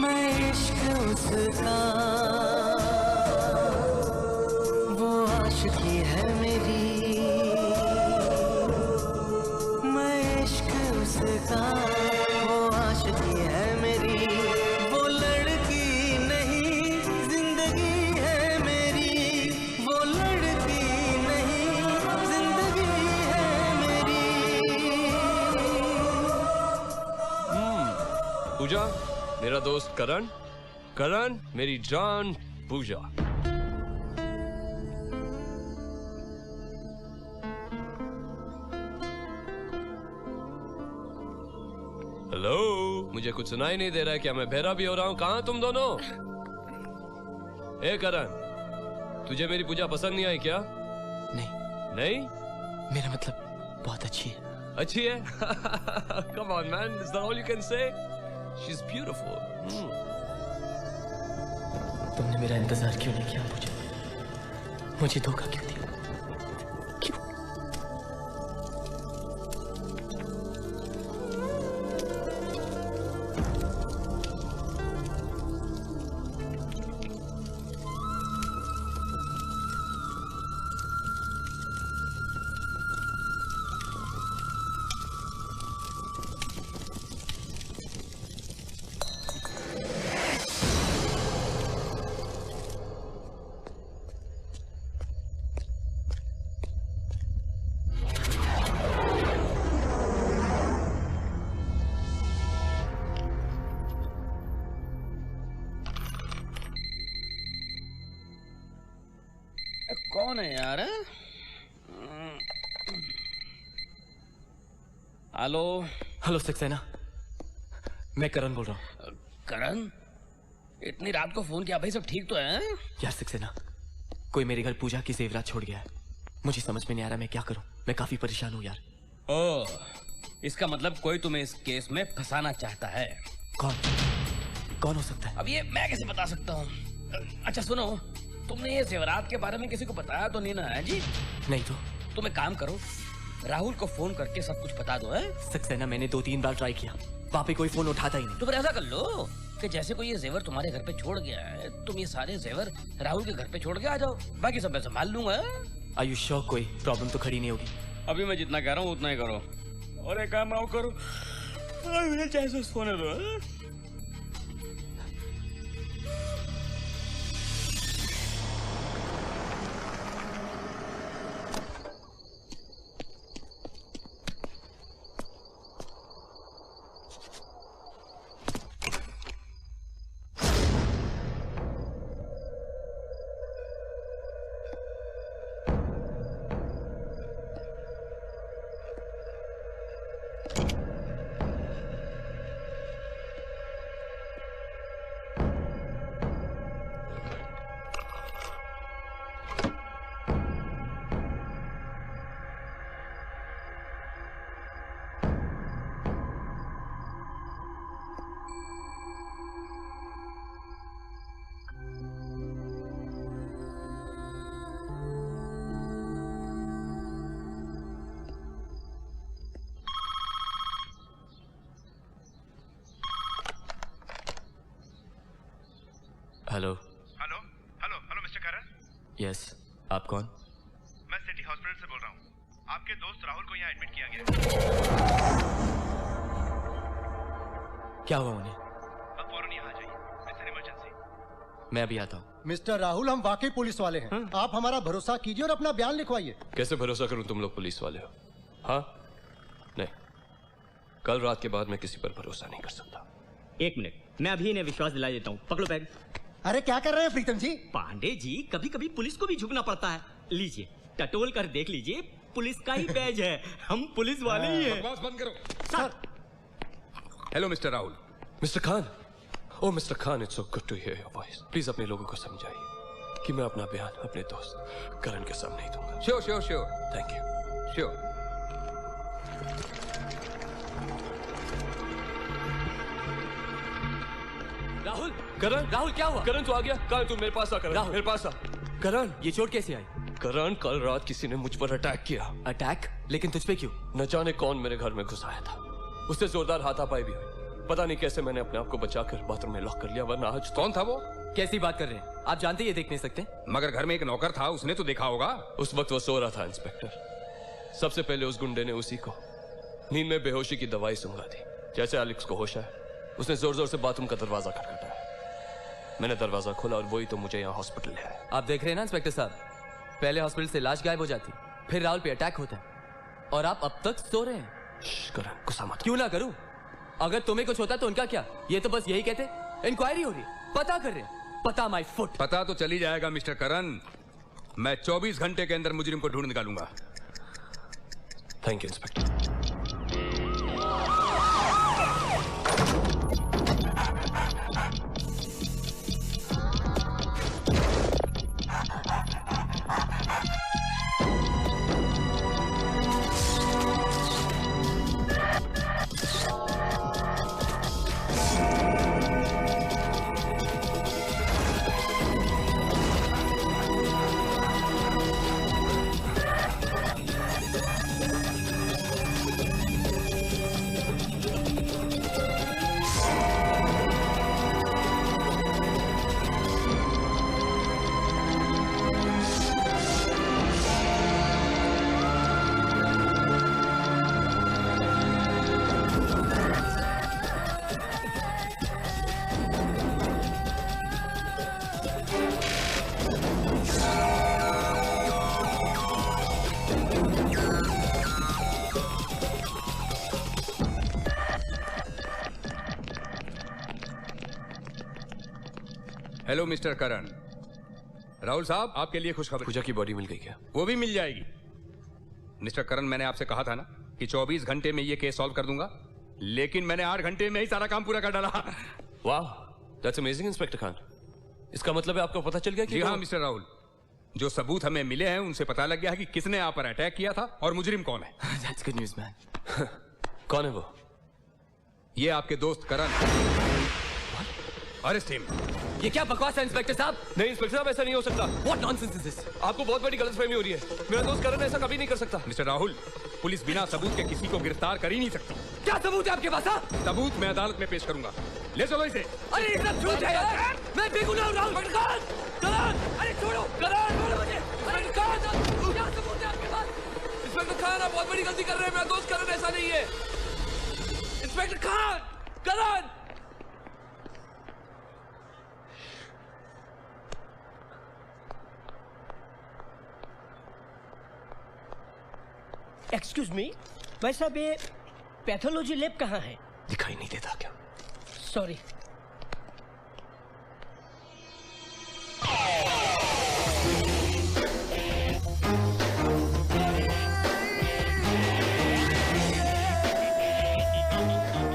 मैं इश्क उसका, वो आशिकी है मेरी, मैं इश्क उसका, वो आशिकी है मेरी, वो लड़की नहीं जिंदगी है मेरी, वो लड़की नहीं जिंदगी है मेरी। पूजा, मेरा दोस्त करण, करण मेरी जान पूजा। हेलो, मुझे कुछ सुनाई नहीं दे रहा है क्या? मैं बहरा भी हो रहा हूँ? कहाँ तुम दोनों? ए करण, तुझे मेरी पूजा पसंद नहीं आई क्या? नहीं। नहीं? मेरा मतलब बहुत अच्छी है। अच्छी है? Come on man, is that all you can say? She's beautiful. तुमने मेरा इंतजार क्यों नहीं किया पूजा? मुझे धोखा क्यों दिया? क्यों? कौन है यार? हेलो हेलो सक्सेना, मैं करण बोल रहा हूँ। करण, इतनी रात को फोन किया भाई? सब ठीक तो है? यार सक्सेना, कोई मेरे घर पूजा की जेवरात छोड़ गया है। मुझे समझ में नहीं आ रहा मैं क्या करूं। मैं काफी परेशान हूँ यार। ओह, इसका मतलब कोई तुम्हें इस केस में फंसाना चाहता है। कौन हो सकता है? अब ये मैं कैसे बता सकता हूँ? अच्छा सुनो, तुमने ये जेवरात के बारे में किसी को बताया तो नहीं ना? है जी? नहीं तो तुम एक काम करो, राहुल को फोन करके सब कुछ बता दो। है सक्सेना, मैंने 2-3 बार ट्राई किया, वहाँ पे कोई फोन उठाता ही नहीं। तो फिर ऐसा कर लो कि जैसे कोई ये जेवर तुम्हारे घर पे छोड़ गया है, तुम ये सारे जेवर राहुल के घर पे छोड़ के आ जाओ, बाकी सब मैं संभाल लूंगा। Are you sure कोई प्रॉब्लम तो खड़ी नहीं होगी? अभी मैं जितना कह रहा हूँ उतना ही करो और एक काम आओ करो मुझे चाहे सोने दो हाँ? Hello hello hello hello mister Karan. Yes, आप कौन? मैं सिटी हॉस्पिटल से बोल रहा हूँ। आपके दोस्त राहुल को यहाँ एडमिट किया गया। क्या हुआ उन्हें? अब फौरन यहाँ आ जाइए, इट्स एन इमरजेंसी। मैं अभी आता हूँ। मिस्टर राहुल, हम वाकई पुलिस वाले हैं। आप हमारा भरोसा कीजिए और अपना बयान लिखवाइए। कैसे भरोसा करूं तुम लोग पुलिस वाले हो? हाँ? नहीं, कल रात के बाद मैं किसी पर भरोसा नहीं कर सकता। एक मिनट, मैं अभी इन्हें विश्वास दिला देता हूँ। पकड़ो बैग। अरे क्या कर रहे हैं प्रीतम जी? पांडे जी, कभी कभी पुलिस को भी झुकना पड़ता है। लीजिए, टटोल कर देख लीजिए, पुलिस का ही बैज है। हम पुलिस वाले ही हैं। बकवास बंद करो। Sir. Hello mister Rahul. Mister Khan, oh mister Khan, it's so good to hear your voice. Please अपने लोगों को समझाइए कि मैं अपना बयान अपने दोस्त करण के सामने ही दूंगा। Sure sure sure. Thank you. Sure. Rahul, Karan, Rahul क्या हुआ? करण तू आ गया? कल तू मेरे पास आ। करण, मेरे पास आ। करण, ये चोट कैसे आई? करण, कल रात किसी ने मुझ पर अटैक किया। अटैक? लेकिन तुझ पे क्यों? न जाने कौन मेरे घर में घुस आया था। उससे जोरदार हाथापाई भी हुई। पता नहीं कैसे मैंने अपने आप को बचाकर बाथरूम में लॉक कर लिया, वरना आज कौन था वो? कैसी बात कर रहे हैं आप? जानते ये देख नहीं सकते? मगर घर में एक नौकर था, उसने तो देखा होगा। उस वक्त वो सो रहा था इंस्पेक्टर। सबसे पहले उस गुंडे ने उसी को नींद में बेहोशी की दवाई सुंघा दी। जैसे एलेक्स को होश आया, उसने जोर जोर से बाथरूम का दरवाजा खटखटाया। मैंने दरवाजा खोला और वही तो मुझे यहाँ हॉस्पिटल ले आया। आप देख रहे हैं ना इंस्पेक्टर साहब, पहले हॉस्पिटल से लाश गायब हो जाती, फिर राहुल पे अटैक होता है और आप अब तक सो रहे हैं। करण, गुस्सा मत। क्यों ना करूं? अगर तुम्हें कुछ होता तो उनका क्या? ये तो बस यही कहते, इंक्वायरी हो रही है, पता कर रहे हैं। पता माय फुट। पता तो चली जाएगा मिस्टर करण। मैं 24 घंटे के अंदर मुजरिम को ढूंढ निकालूंगा। Thank you inspector. Hello mister Karan. Rahul साहब, आपके लिए खुशखबरी। पूजा की बॉडी मिल गई क्या? वो भी मिल जाएगी। मिस्टर करण, मैंने आपसे कहा था ना कि 24 घंटे में ये केस सॉल्व कर दूंगा, लेकिन मैंने 8 घंटे में ही सारा काम पूरा कर डाला। वाह, दैट्स अमेजिंग इंस्पेक्टर खान। इसका मतलब है आपको पता चल गया कि जी हाँ मिस्टर राहुल, जो सबूत हमें मिले हैं उनसे पता लग गया है कि किसने आप पर अटैक किया था और मुजरिम कौन है। That's good news, man. कौन है वो? ये आपके दोस्त करण। Arrest him. ये क्या बकवास है इंस्पेक्टर साहब? नहीं इंस्पेक्टर साहब, ऐसा नहीं हो सकता। What nonsense is this? आपको बहुत बड़ी गलतफहमी हो रही है। मेरा दोस्त करण ऐसा कभी नहीं कर सकता। मिस्टर राहुल, पुलिस बिना सबूत के किसी को गिरफ्तार कर ही नहीं सकती। क्या सबूत है आपके पास? सबूत मैं अदालत में पेश करूंगा। ले चलो इसे। अरे ये सब झूठ है यार। मैं बेगुनाह हूं राहुल। करण, अरे छोड़ो, करण, छोड़ो मुझे। इंस्पेक्टर खान, क्या सबूत है आपके पास? इंस्पेक्टर खान, आप बहुत बड़ी गलती कर रहे हैं। मेरा दोस्त करण ऐसा नहीं है। इंस्पेक्टर खान, करण! एक्सक्यूज मी, भाई साहब ये पैथोलॉजी लैब कहाँ है? दिखाई नहीं देता क्या? सॉरी।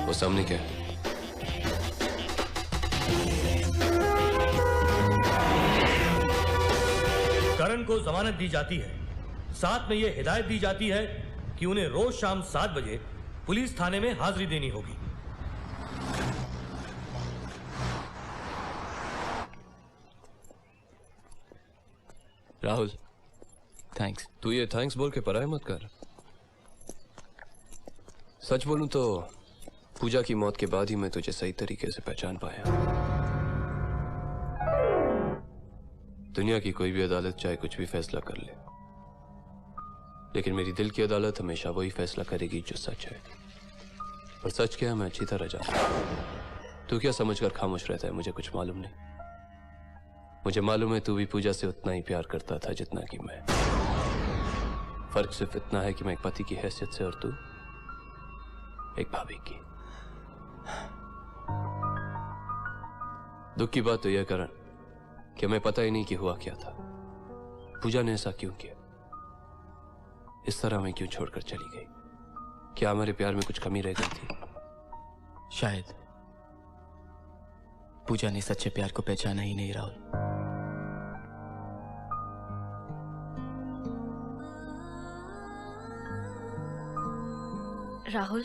वो सामने क्या है? करण को जमानत दी जाती है, साथ में यह हिदायत दी जाती है कि उन्हें रोज शाम 7 बजे पुलिस थाने में हाजिरी देनी होगी। राहुल, थैंक्स। तू ये थैंक्स बोल के पराया मत कर। सच बोलूं तो पूजा की मौत के बाद ही मैं तुझे सही तरीके से पहचान पाया। दुनिया की कोई भी अदालत चाहे कुछ भी फैसला कर ले, लेकिन मेरी दिल की अदालत हमेशा वही फैसला करेगी जो सच है। और सच क्या है मैं अच्छी तरह जानता हूं। तू क्या समझकर खामोश रहता है? मुझे कुछ मालूम नहीं। मुझे मालूम है तू भी पूजा से उतना ही प्यार करता था जितना कि मैं। फर्क सिर्फ इतना है कि मैं एक पति की हैसियत से और तू एक भाभी की। दुख की बात तो यह करण कि हमें पता ही नहीं कि हुआ क्या था। पूजा ने ऐसा क्यों किया? इस तरह हमें क्यों छोड़कर चली गई? क्या हमारे प्यार में कुछ कमी रह गई थी? शायद पूजा ने सच्चे प्यार को पहचाना ही नहीं। राहुल, राहुल,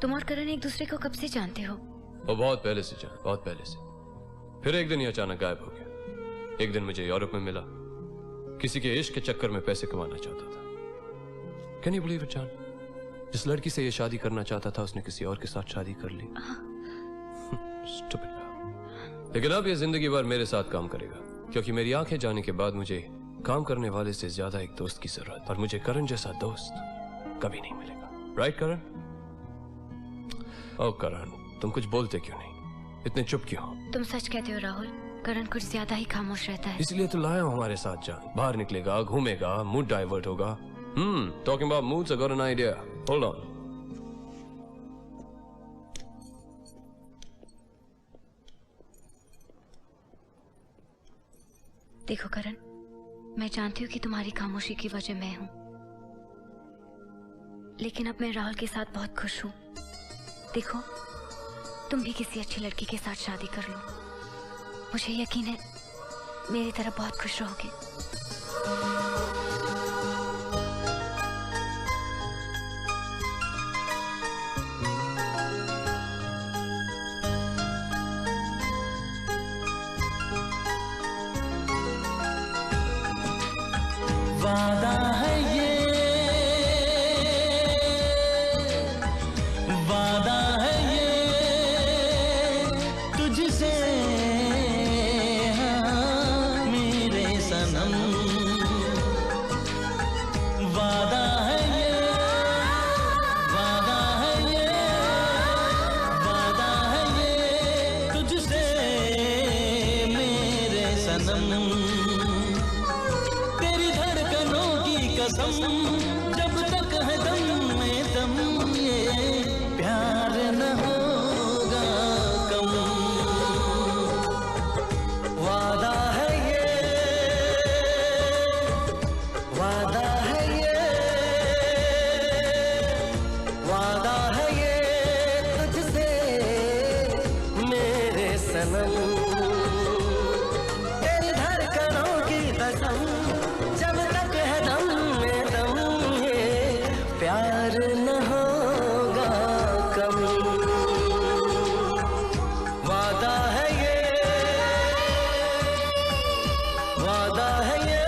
तुम और करण एक दूसरे को कब से जानते हो? वो बहुत पहले से जान, बहुत पहले से। फिर एक दिन ये अचानक गायब हो गया। एक दिन मुझे यूरोप में मिला, किसी के इश्क के चक्कर में पैसे कमाना चाहता था। कैन यू बिलीव इट जान? जिस लड़की से ये शादी करना चाहता था उसने किसी और के साथ शादी कर ली। Stupid। लेकिन अब ये जिंदगी भर मेरे साथ काम करेगा, क्योंकि मेरी आंखें जाने के बाद मुझे काम करने वाले से ज्यादा एक दोस्त की जरूरत, और मुझे करण जैसा दोस्त कभी नहीं मिलेगा। राइट करण? ओ करण, तुम कुछ बोलते क्यों नहीं? इतने चुप क्यों हो? तुम सच कहते हो राहुल, करण कुछ ज्यादा ही खामोश रहता है। इसलिए तो लाया हूं हमारे साथ। जान बाहर निकलेगा, घूमेगा, मूड डाइवर्ट होगा। Talking about moods, I got an idea. Hold on. देखो करण, मैं जानती हूँ कि तुम्हारी खामोशी की वजह मैं हूँ, लेकिन अब मैं राहुल के साथ बहुत खुश हूँ। देखो, तुम भी किसी अच्छी लड़की के साथ शादी कर लो। मुझे यकीन है मेरी तरह बहुत खुश रहोगे। वादा है ये, वादा है ये तुझसे, हाँ मेरे सनम। वादा है ये, वादा है ये, वादा है ये तुझसे मेरे सनम। जब तक है दम में दम, ये प्यार न होगा कम। वादा है ये, वादा है ये, वादा है ये तुझसे मेरे सनम। तेरी धड़कनों की कसम, जब तक है दम प्यार न होगा कम। वादा है ये, वादा है ये।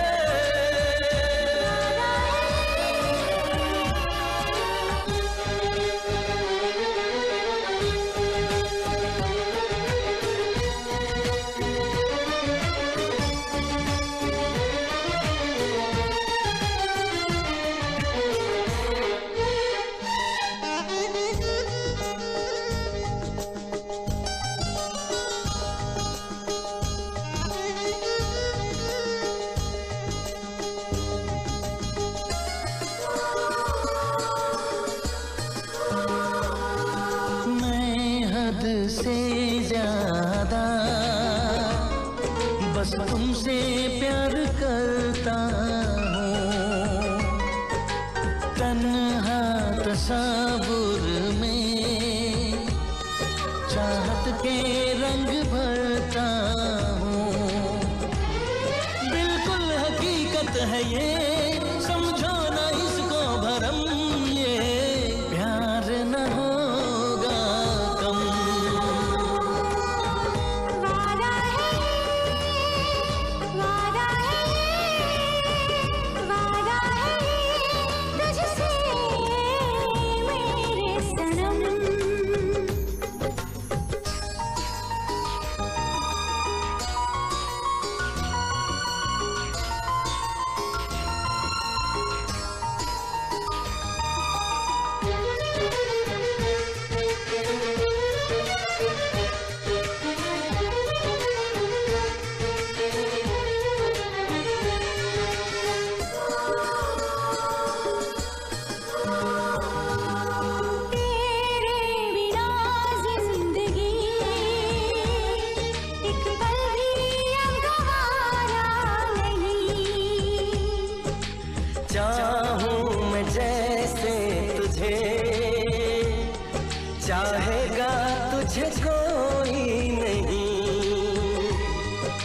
हद से ज्यादा बस तुमसे प्यार करता हूँ। तन्हा तस्वुर में चाहत के रंग भरता हूँ। बिल्कुल हकीकत है ये, समझो ना इसको भरम, ये प्यार न होगा कम। वादा है, वादा है तुझसे मेरे सनम। तेरे बिना जिंदगी एक पल भी अब गवारा नहीं। चाहूं मैं जैसे तुझे, चाहेगा तुझे कोई नहीं।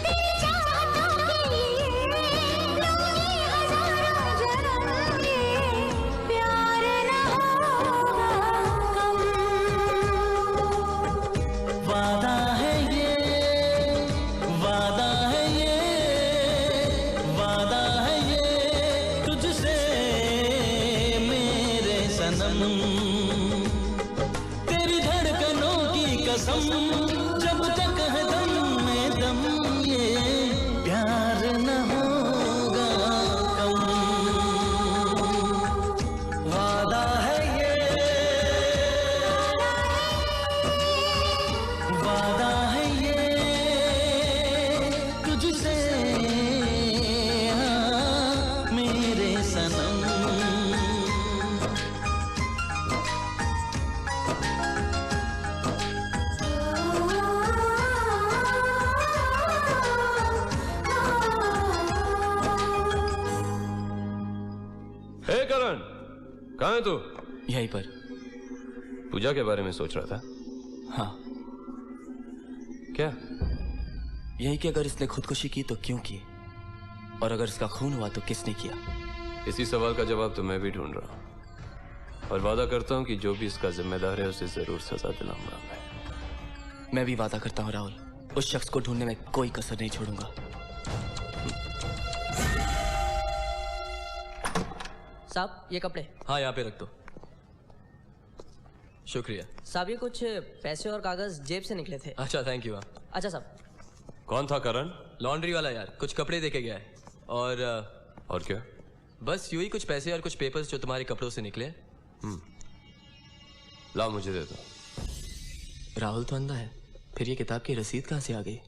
तेरी चाहतों के लिए लूंगी हजारों जन्म, ये प्यार न होगा कम। वादा है ये, वादा है ये, वादा है ये तुझसे मेरे सनम। तेरी धड़कनों की कसम, जब तक है दम में दम, ये प्यार न होगा कम। वादा है ये, वादा है ये तुझसे हाँ, मेरे सनम। हे करण, कहाँ है तू? यहीं पर। पूजा के बारे में सोच रहा था। हाँ। क्या? यही कि अगर इसने खुदकुशी की तो क्यों की, और अगर इसका खून हुआ तो किसने किया? इसी सवाल का जवाब तो मैं भी ढूंढ रहा हूँ, और वादा करता हूँ कि जो भी इसका जिम्मेदार है उसे जरूर सजा दिलाऊंगा मैं भी वादा करता हूँ राहुल, उस शख्स को ढूंढने में कोई कसर नहीं छोड़ूंगा। साहब ये कपड़े। हाँ यहाँ पे रख दो। शुक्रिया साहब, ये कुछ पैसे और कागज जेब से निकले थे। अच्छा थैंक यू। अच्छा साहब। कौन था करण? लॉन्ड्री वाला यार, कुछ कपड़े देके गया है। और क्या? बस यूं ही कुछ पैसे और कुछ पेपर्स जो तुम्हारे कपड़ों से निकले। ला मुझे दे दो। राहुल तो अंधा है, फिर ये किताब की रसीद कहाँ से आ गई?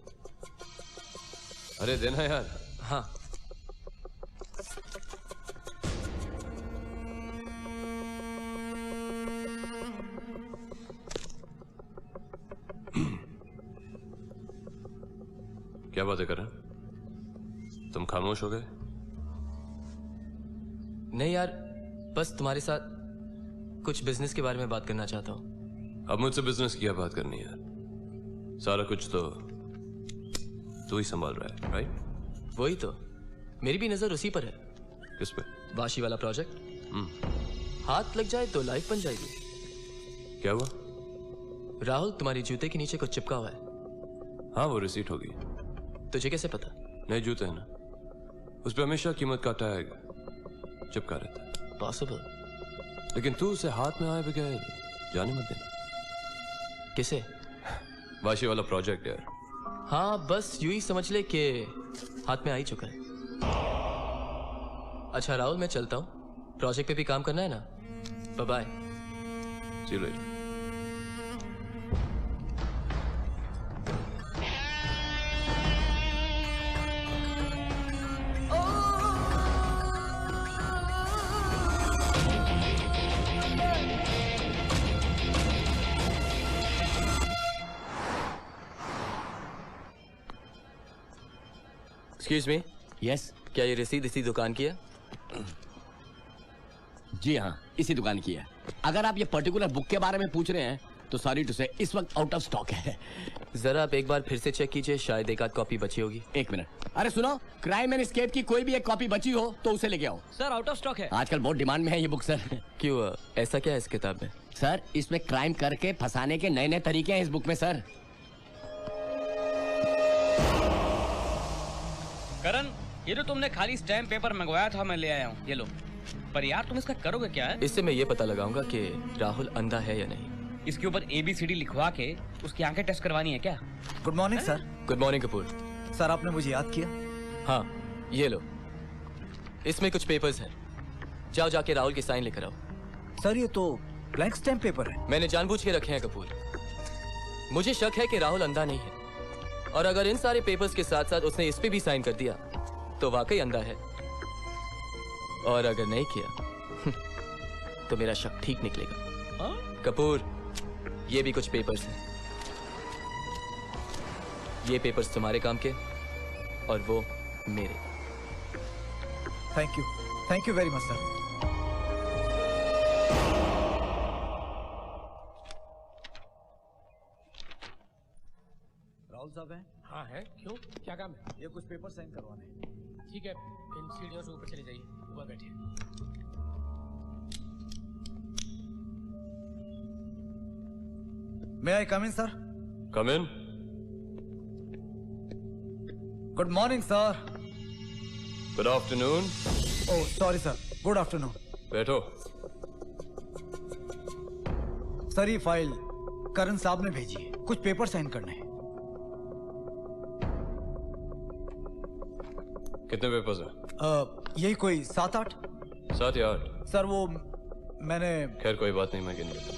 अरे देना यार। हाँ। क्या बात है करण, तुम खामोश हो गए? नहीं यार, बस तुम्हारे साथ कुछ बिजनेस के बारे में बात करना चाहता हूँ। अब मुझसे बिजनेस की क्या बात करनी है? सारा कुछ तो तू ही संभाल रहा है, राइट? वही तो, मेरी भी नजर उसी पर है। किस पे? वाशी वाला प्रोजेक्ट। हाथ लग जाए तो लाइफ बन जाएगी। क्या हुआ? राहुल तुम्हारी जूते के नीचे कुछ चिपका हुआ है। हाँ वो रिसीट होगी। तुझे कैसे पता? नए जूते हैं ना, उस पर हमेशा कीमत का टैग चिपका रहता है। पॉसिबल, लेकिन तू उसे हाथ में आए बगैर जाने मत देना। किसे? वाशी वाला प्रोजेक्ट यार। हाँ बस यूं ही समझ ले कि हाथ में आ ही चुका है। अच्छा राहुल मैं चलता हूँ, प्रोजेक्ट पे भी काम करना है ना। Bye bye. See you later. Excuse me. Yes. क्या ये रसीद इसी दुकान की है? जी हाँ, इसी दुकान की है। अगर आप ये पर्टिकुलर बुक के बारे में पूछ रहे हैं तो सॉरी टू से इस वक्त आउट ऑफ स्टॉक है। जरा आप एक बार फिर से चेक कीजिए, शायद एक आध कॉपी बची होगी। एक मिनट। अरे सुनो, क्राइम एंड एस्केप की कोई भी एक कॉपी बची हो तो उसे लेके आओ। सर आउट ऑफ स्टॉक है। आजकल बहुत डिमांड में है ये बुक सर। क्यों, ऐसा क्या है इस किताब में? सर इसमें क्राइम करके फंसाने के नए नए तरीके हैं इस बुक में सर। करण, ये जो तुमने खाली स्टैम्प पेपर मंगवाया था मैं ले आया हूँ, ये लो। पर यार तुम इसका करोगे क्या है? इससे मैं ये पता लगाऊंगा कि राहुल अंधा है या नहीं। इसके ऊपर ABCD लिखवा के उसकी आंखें टेस्ट करवानी है क्या? Good morning sir. Good morning Kapoor. Sir आपने मुझे याद किया? हाँ, ये लो, इसमें कुछ पेपर्स हैं, जाओ जाके राहुल के साइन लेकर आओ। सर ये तो ब्लैंक स्टैम्प पेपर है। मैंने जानबूझ के रखे हैं कपूर। मुझे शक है कि राहुल अंधा नहीं है, और अगर इन सारे पेपर्स के साथ साथ उसने इस पे भी साइन कर दिया तो वाकई अंधा है, और अगर नहीं किया तो मेरा शक ठीक निकलेगा। कपूर, ये भी कुछ पेपर्स हैं। ये पेपर्स तुम्हारे काम के और वो मेरे। Thank you very much sir. Rahul साहब हैं? हाँ है। क्यों, क्या काम है? ये कुछ पेपर साइन करवाने हैं। ठीक है, इन सीढ़ियों से ऊपर चले जाइए, ऊपर बैठिए। May I come in, sir? Come in. Good morning, sir. Good afternoon. Oh, sorry, sir. Good afternoon. बैठो। सर ये फाइल करण साहब ने भेजी है, कुछ पेपर साइन करने हैं। कितने पेपर्स हैं? यही कोई 7-8। 7 या 8? सर वो मैंने। खैर कोई बात नहीं, मैं गिन लेता।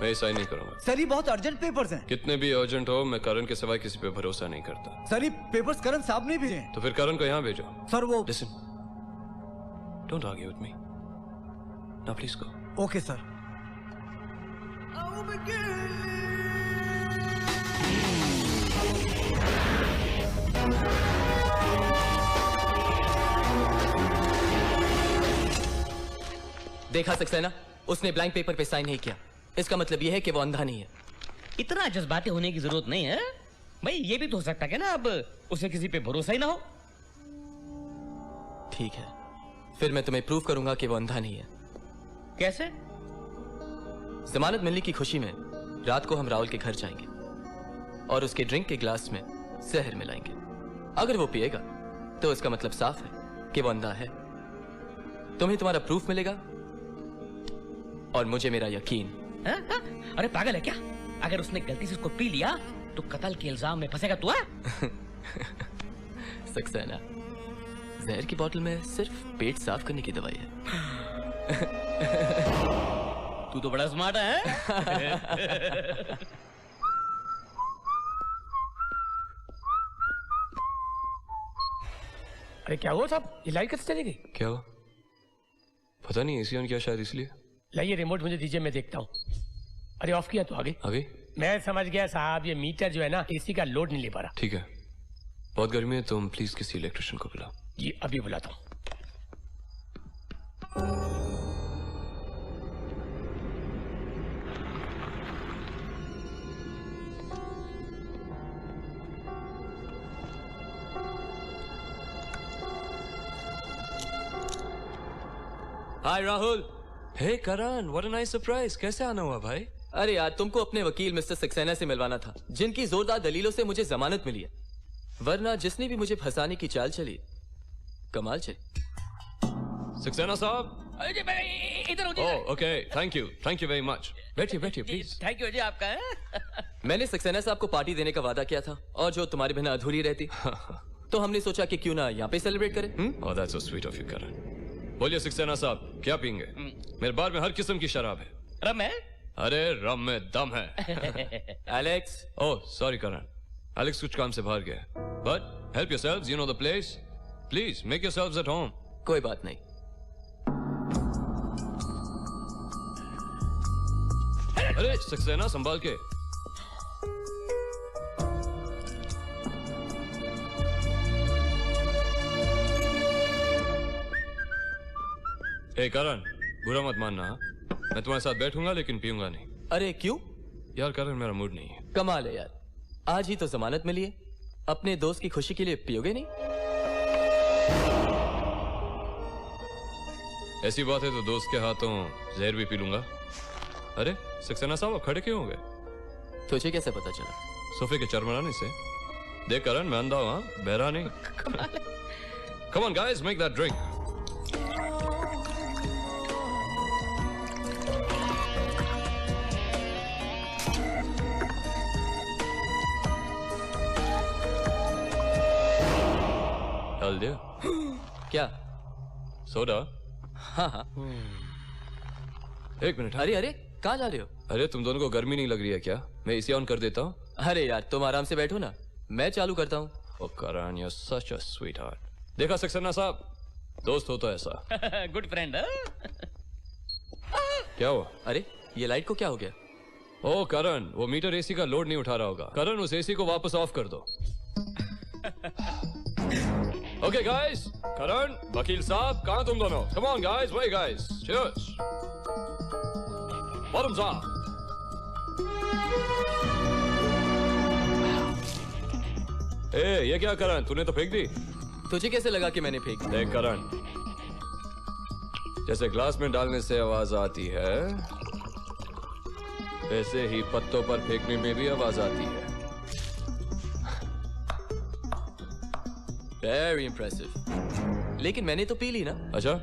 मैं साइन नहीं करूंगा। सर ये बहुत अर्जेंट पेपर्स हैं। कितने भी अर्जेंट हो, मैं करण के सिवाय किसी पे भरोसा नहीं करता। सर ये पेपर्स करण साहब ने भेजे हैं। तो फिर करण को यहाँ भेजो। सर वो। Listen, don't argue with me. Now please go. Okay sir. देखा सक्सेना, उसने ब्लैंक पेपर पे साइन नहीं किया। इसका मतलब यह है कि वो अंधा नहीं है। इतना जज्बाती होने की जरूरत नहीं है भाई। ये भी तो हो सकता है ना अब उसे किसी पे भरोसा ही ना हो। ठीक है, फिर मैं तुम्हें प्रूव करूंगा कि वो अंधा नहीं है। कैसे? जमानत मिलने की खुशी में रात को हम राहुल के घर जाएंगे और उसके ड्रिंक के ग्लास में जहर मिलाएंगे। अगर वो पिएगा तो इसका मतलब साफ है कि वो अंधा है। तुम्हें तुम्हारा प्रूफ मिलेगा और मुझे मेरा यकीन। अरे पागल है क्या? अगर उसने गलती से उसको पी लिया तो कत्ल के इल्जाम में फंसेगा तू। सक्सेना, जहर की बोतल में सिर्फ पेट साफ करने की दवाई है। तू तो बड़ा स्मार्ट है। अरे क्या हुआ साहब, ये लाइट कैसे चली गई? क्या हुआ? पता नहीं, एसी ऑन किया शायद इसलिए। लाइए रिमोट मुझे दीजिए, मैं देखता हूँ। अरे ऑफ किया तो आगे। आगे? मैं समझ गया साहब, ये मीटर जो है ना एसी का लोड नहीं ले पा रहा। ठीक है, बहुत गर्मी है, तुम प्लीज किसी इलेक्ट्रिशियन को बुलाओ। जी अभी बुलाता हूँ। हाय राहुल। हे करण, व्हाट अ नाइस सरप्राइज। कैसे आना हुआ भाई? अरे यार, तुमको अपने वकील मिस्टर सक्सेना से मिलवाना था, जिनकी जोरदार दलीलों से मुझे जमानत मिली है। वरना जिसने भी मुझे फंसाने की चाल चली, कमाल चली। सक्सेना साहब। इधर हो। Okay, thank you very much. बैठिए बैठिए प्लीज। थैंक यू जी आपका है। मैंने सक्सेना साहब को पार्टी देने का वादा किया था, और जो तुम्हारे बिना अधूरी रहती। तो हमने सोचा कि क्यों ना यहाँ पे सेलिब्रेट करें। Oh that's so sweet of you Karan. बोलिए सक्सेना साहब, क्या पीएंगे? मेरे बार में हर किस्म की शराब है। रम है? अरे रम में दम है। एलेक्स। ओह सॉरी करण, एलेक्स कुछ काम से बाहर गया। But help yourselves, you know the place. Please make yourselves at home. कोई बात नहीं, अरे सक्सेना संभाल के। ए करण, बुरा मत मानना, मैं तुम्हारे साथ बैठूंगा लेकिन पीऊंगा नहीं। अरे क्यों? यार करण, मेरा मूड नहीं है। कमाल है यार, आज ही तो जमानत मिली है, अपने दोस्त की खुशी के लिए पियोगे नहीं? ऐसी बात है तो दोस्त के हाथों जहर भी पी लूंगा। अरे सक्सेना साहब, आप खड़े क्यों हो गए? तुझे कैसे पता चला? सोफे के चरमराने से। देख करण, मैं अंधा हूं, हाँ, बहरा नहीं। कम on guys, make that drink. डाल दिया? क्या? सोडा? हाँ हाँ। एक मिनट। अरे अरे, कहाँ जा रहे हो? अरे तुम दोनों को गर्मी नहीं लग रही है क्या? मैं एसी ऑन कर देता हूँ। अरे यार, तुम आराम से बैठो ना, मैं चालू करता हूँ। Oh Karan, you are such a sweetheart. देखा सक्सेना साहब, दोस्त हो तो ऐसा। Good friend. क्या हुआ? अरे ये लाइट को क्या हो गया? ओ करण, वो मीटर एसी का लोड नहीं उठा रहा होगा। करण, उस एसी को वापस ऑफ कर दो। ओके गाइस, करण, वकील साहब, कहां तुम दोनों? कम ऑन गाइस, वही गाइस, चीयर्स। Bottoms up. ए, ये क्या करण, तूने तो फेंक दी। तुझे कैसे लगा कि मैंने फेंक दी? देख करण, जैसे ग्लास में डालने से आवाज आती है, वैसे ही पत्तों पर फेंकने में भी आवाज आती है। Very impressive. लेकिन मैंने तो पी ली ना। अच्छा,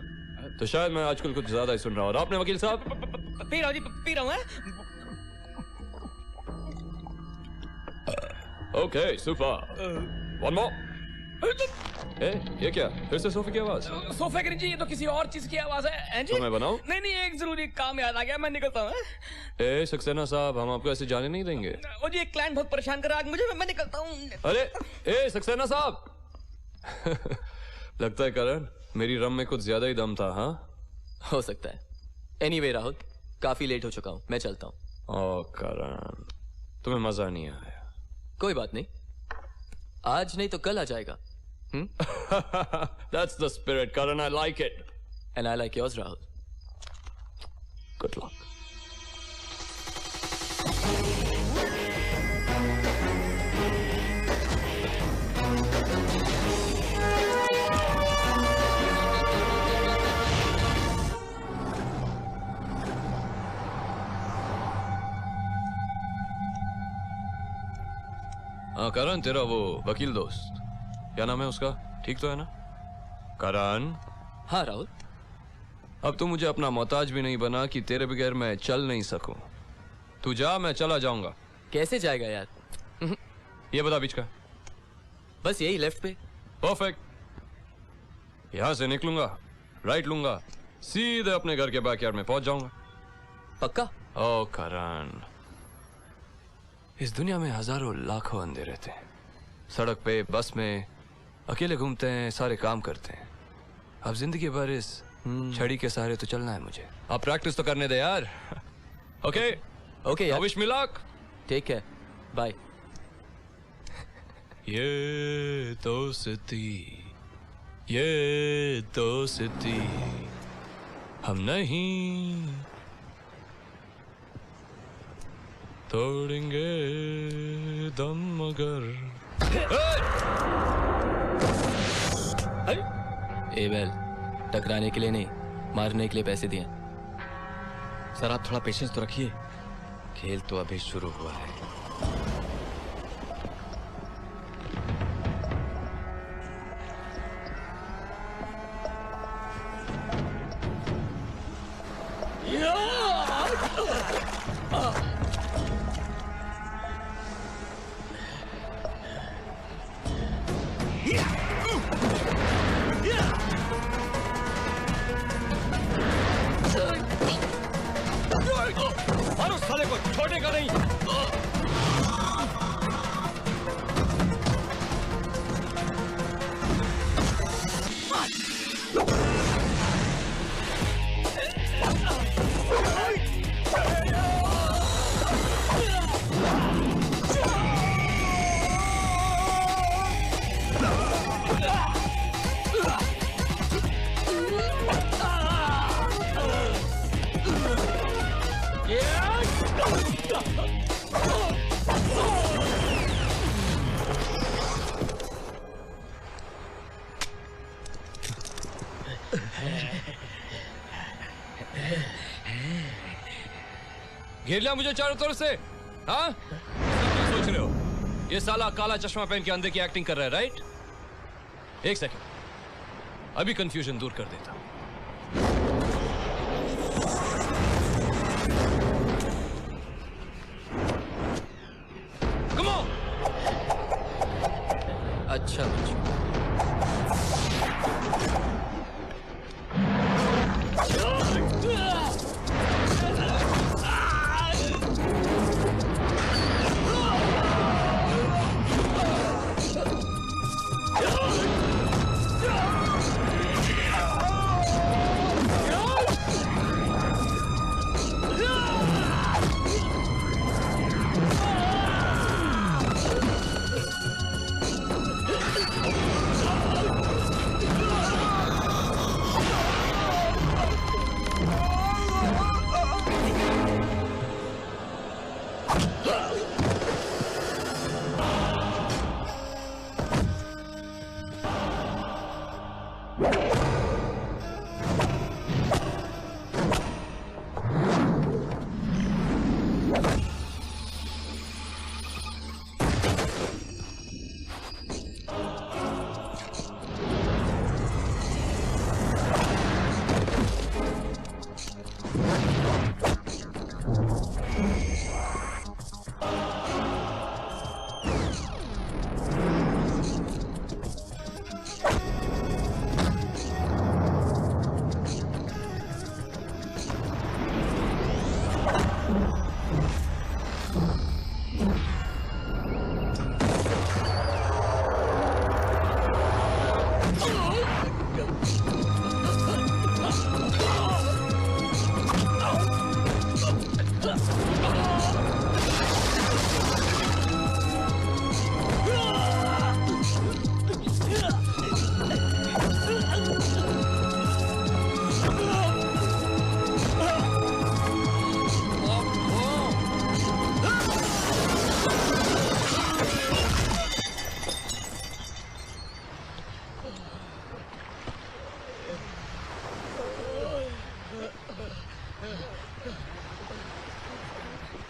तो शायद मैं आजकल कुछ ज्यादा ही सुन रहा हूँ। और आपने वकील साहब? पी रहा हूँ जी, पी रहा हूँ। Okay, super. One more. ए, ये क्या? फिर से सोफे की आवाज? सोफे की नहीं, ये तो किसी और चीज की आवाज है। तो मैं बनाऊं? नहीं नहीं, एक जरूरी काम याद आ गया, मैं निकलता हूँ। ए सक्सेना साहब, हम आपको ऐसे जाने नहीं देंगे। ओ जी, एक क्लाइंट बहुत परेशान कर रहा है मुझे, मैं निकलता हूँ। अरे ए सक्सेना साहब। लगता है करण, मेरी रम में कुछ ज्यादा ही दम था। हाँ, हो सकता है। एनीवे राहुल, काफी लेट हो चुका हूँ, मैं चलता हूँ। ओ करण, तुम्हें मजा नहीं आया? कोई बात नहीं, आज नहीं तो कल आ जाएगा। That's the spirit, Karan. I like it. And I like yours, Rahul. Good luck. हाँ करण, तेरा वो वकील दोस्त, क्या नाम है उसका? ठीक तो है ना? करण। हाँ राहुल। अब तू मुझे अपना मोहताज भी नहीं बना कि तेरे बगैर मैं चल नहीं सकूं। तू जा, मैं चला जाऊंगा। कैसे जाएगा यार? ये बता बीच का। बस यही लेफ्ट पे। परफेक्ट। यहां से निकलूंगा, राइट लूंगा, सीधे अपने घर के बैकयार्ड में पहुंच जाऊंगा। पक्का? ओ करण, इस दुनिया में हजारों लाखों अंधे रहते हैं। सड़क पे, बस में अकेले घूमते हैं, सारे काम करते हैं। अब जिंदगी भर इस छड़ी के सहारे तो चलना है मुझे। अब प्रैक्टिस तो करने दे यार। ओके ओके यार, wish me luck. Take care, bye. ये दोस्ती हम नहीं तोड़ेंगे दम मगर। एबेल, टकराने के लिए नहीं, मारने के लिए पैसे दिए। सर आप थोड़ा पेशेंस तो रखिए, खेल तो अभी शुरू हुआ है। और उस साले को छोड़ेगा नहीं। घेर लिया मुझे चारों तरफ से। हाँ, क्या सोच रहे हो? ये साला काला चश्मा पहन के अंधे की एक्टिंग कर रहा है, राइट? एक सेकंड, अभी कंफ्यूजन दूर कर देता हूं। Come on! अच्छा बच्चों,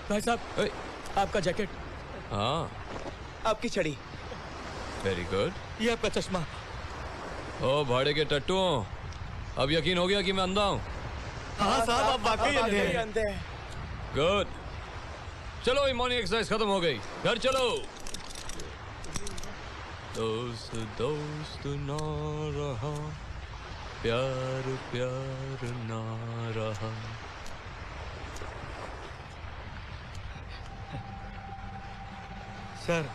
भाई साहब, आपका जैकेट। हाँ, आपकी छड़ी। Very good. ये आपका चश्मा। ओ भाड़े के टट्टू, अब यकीन हो गया कि मैं अंधा हूँ? हाँ साहब, आप वाकई अंधे हैं। गुड। चलो, ये मॉर्निंग एक्सरसाइज खत्म हो गई, घर चलो। दोस्त दोस्त ना रहा, प्यार प्यार ना रहा। Sir,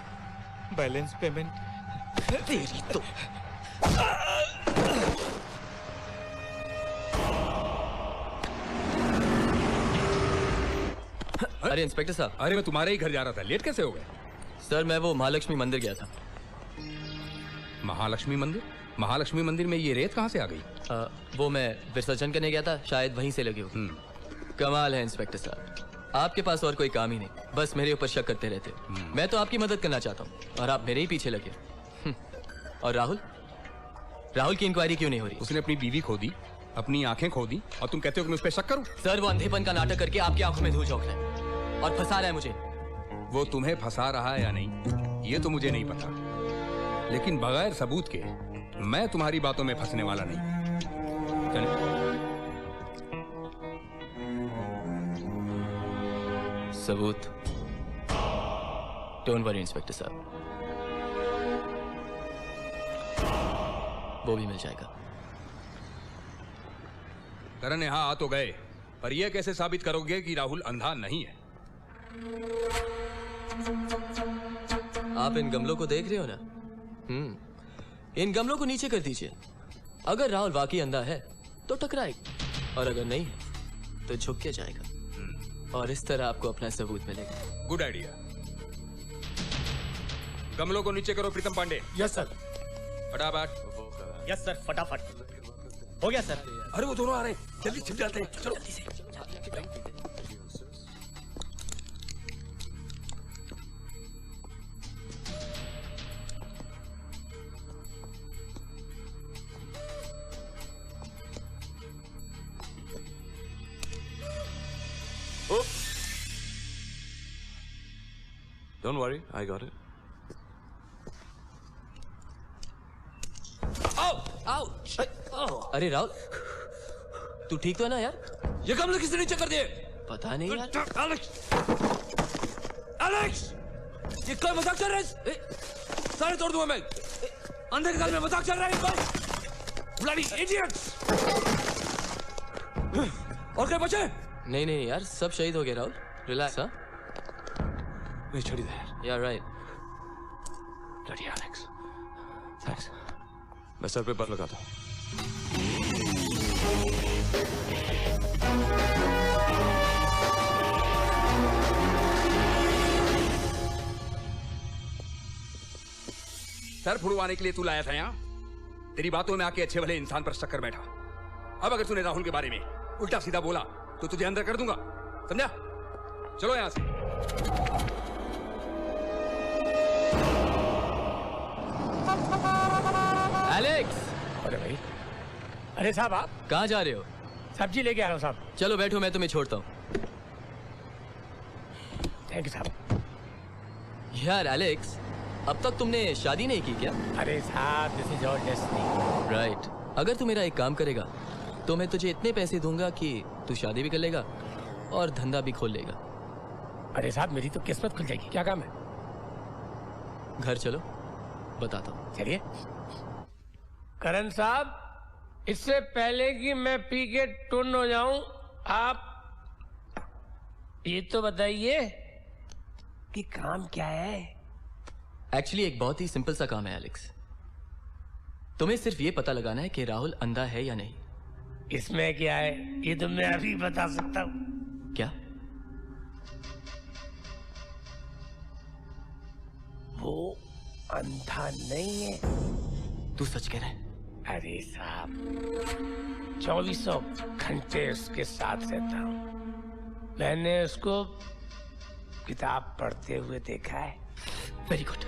balance payment. तेरी तो। अरे इंस्पेक्टर साहब। अरे मैं तुम्हारे ही घर जा रहा था, लेट कैसे हो गए? सर, मैं वो महालक्ष्मी मंदिर गया था। महालक्ष्मी मंदिर? महालक्ष्मी मंदिर में ये रेत कहाँ से आ गई? वो मैं विसर्जन करने गया था, शायद वहीं से लगी हो। कमाल है इंस्पेक्टर साहब, आपके पास और कोई काम ही नहीं, बस मेरे ऊपर शक करते रहते हो। मैं तो आपकी मदद करना चाहता हूँ और आप मेरे ही पीछे लगे। और राहुल की इंक्वायरी क्यों नहीं हो रही? उसने अपनी बीवी खो दी, अपनी आंखें खो दी, और तुम कहते हो कि मैं उस पर शक करूं? सर, वो अंधेपन का नाटक करके आपकी आंखों में धूल झोंक रहा है और फंसा रहा है मुझे। वो तुम्हें फंसा रहा है या नहीं, ये तो मुझे नहीं पता, लेकिन बगैर सबूत के मैं तुम्हारी बातों में फंसने वाला नहीं। चले? सबूत? डोंट वरी इंस्पेक्टर साहब, वो भी मिल जाएगा। करण यहाँ आ तो गए, पर यह कैसे साबित करोगे कि राहुल अंधा नहीं है? आप इन गमलों को देख रहे हो ना? इन गमलों को नीचे कर दीजिए। अगर राहुल वाकई अंधा है तो टकराएगा, और अगर नहीं है तो झुक के जाएगा, और इस तरह आपको अपना सबूत मिलेगा। Good idea. गमलों को नीचे करो प्रीतम पांडे। Yes sir. फटाफट। यस सर, फटाफट। हो गया सर। अरे वो दोनों आ रहे हैं, जल्दी छिप जाते हैं, चलो जल्दी से। Don't worry, I got it. अरे राहुल, तू ठीक तो है ना यार? ये गमले किसने नीचे कर दिए? पता नहीं यार। एलेक्स, ये कोई मजाक चल रहा है? सारे तोड़ दूंगा मैं। अंधे के घर में मजाक चल रहा है कोई? Bloody idiots! और कोई बचे? नहीं यार, सब शहीद हो गए राहुल। रिलैक्स, हाँ? नहीं छोड़ी दे यार। Yeah, right. Bloody Alex. Thanks. मैं सर पे पर लगाता हूँ। सर फुड़वाने के लिए तू लाया था यहाँ? तेरी बातों में आके अच्छे भले इंसान पर शक कर बैठा। अब अगर तूने राहुल के बारे में उल्टा सीधा बोला तो तुझे अंदर कर दूंगा, समझा? चलो यहाँ से। एलेक्स! अरे भाई, अरे साहब आप कहाँ जा रहे हो? सब्जी लेके आ रहा हूँ साहब। चलो बैठो, मैं तुम्हें छोड़ता हूँ। थैंक यू साहब। यार एलेक्स, अब तक तुमने शादी नहीं की क्या? अरे साहब, this is all destiny. Right. अगर तू मेरा एक काम करेगा तो मैं तुझे इतने पैसे दूंगा कि तू शादी भी कर लेगा और धंधा भी खोल लेगा। अरे साहब, मेरी तो किस्मत खुल जाएगी। क्या काम है? घर चलो, बताता हूँ। चलिए। करण साहब, इससे पहले कि मैं पी के टुन हो जाऊं, आप ये तो बताइए कि काम क्या है? एक्चुअली एक बहुत ही सिंपल सा काम है एलेक्स। तुम्हें सिर्फ ये पता लगाना है कि राहुल अंधा है या नहीं। इसमें क्या है? ये तो मैं अभी बता सकता हूँ। क्या? वो अंधा नहीं है। तू सच कह रहा है? अरे साहब, 2400 घंटे उसके साथ रहता हूँ। मैंने उसको किताब पढ़ते हुए देखा है। वेरी गुड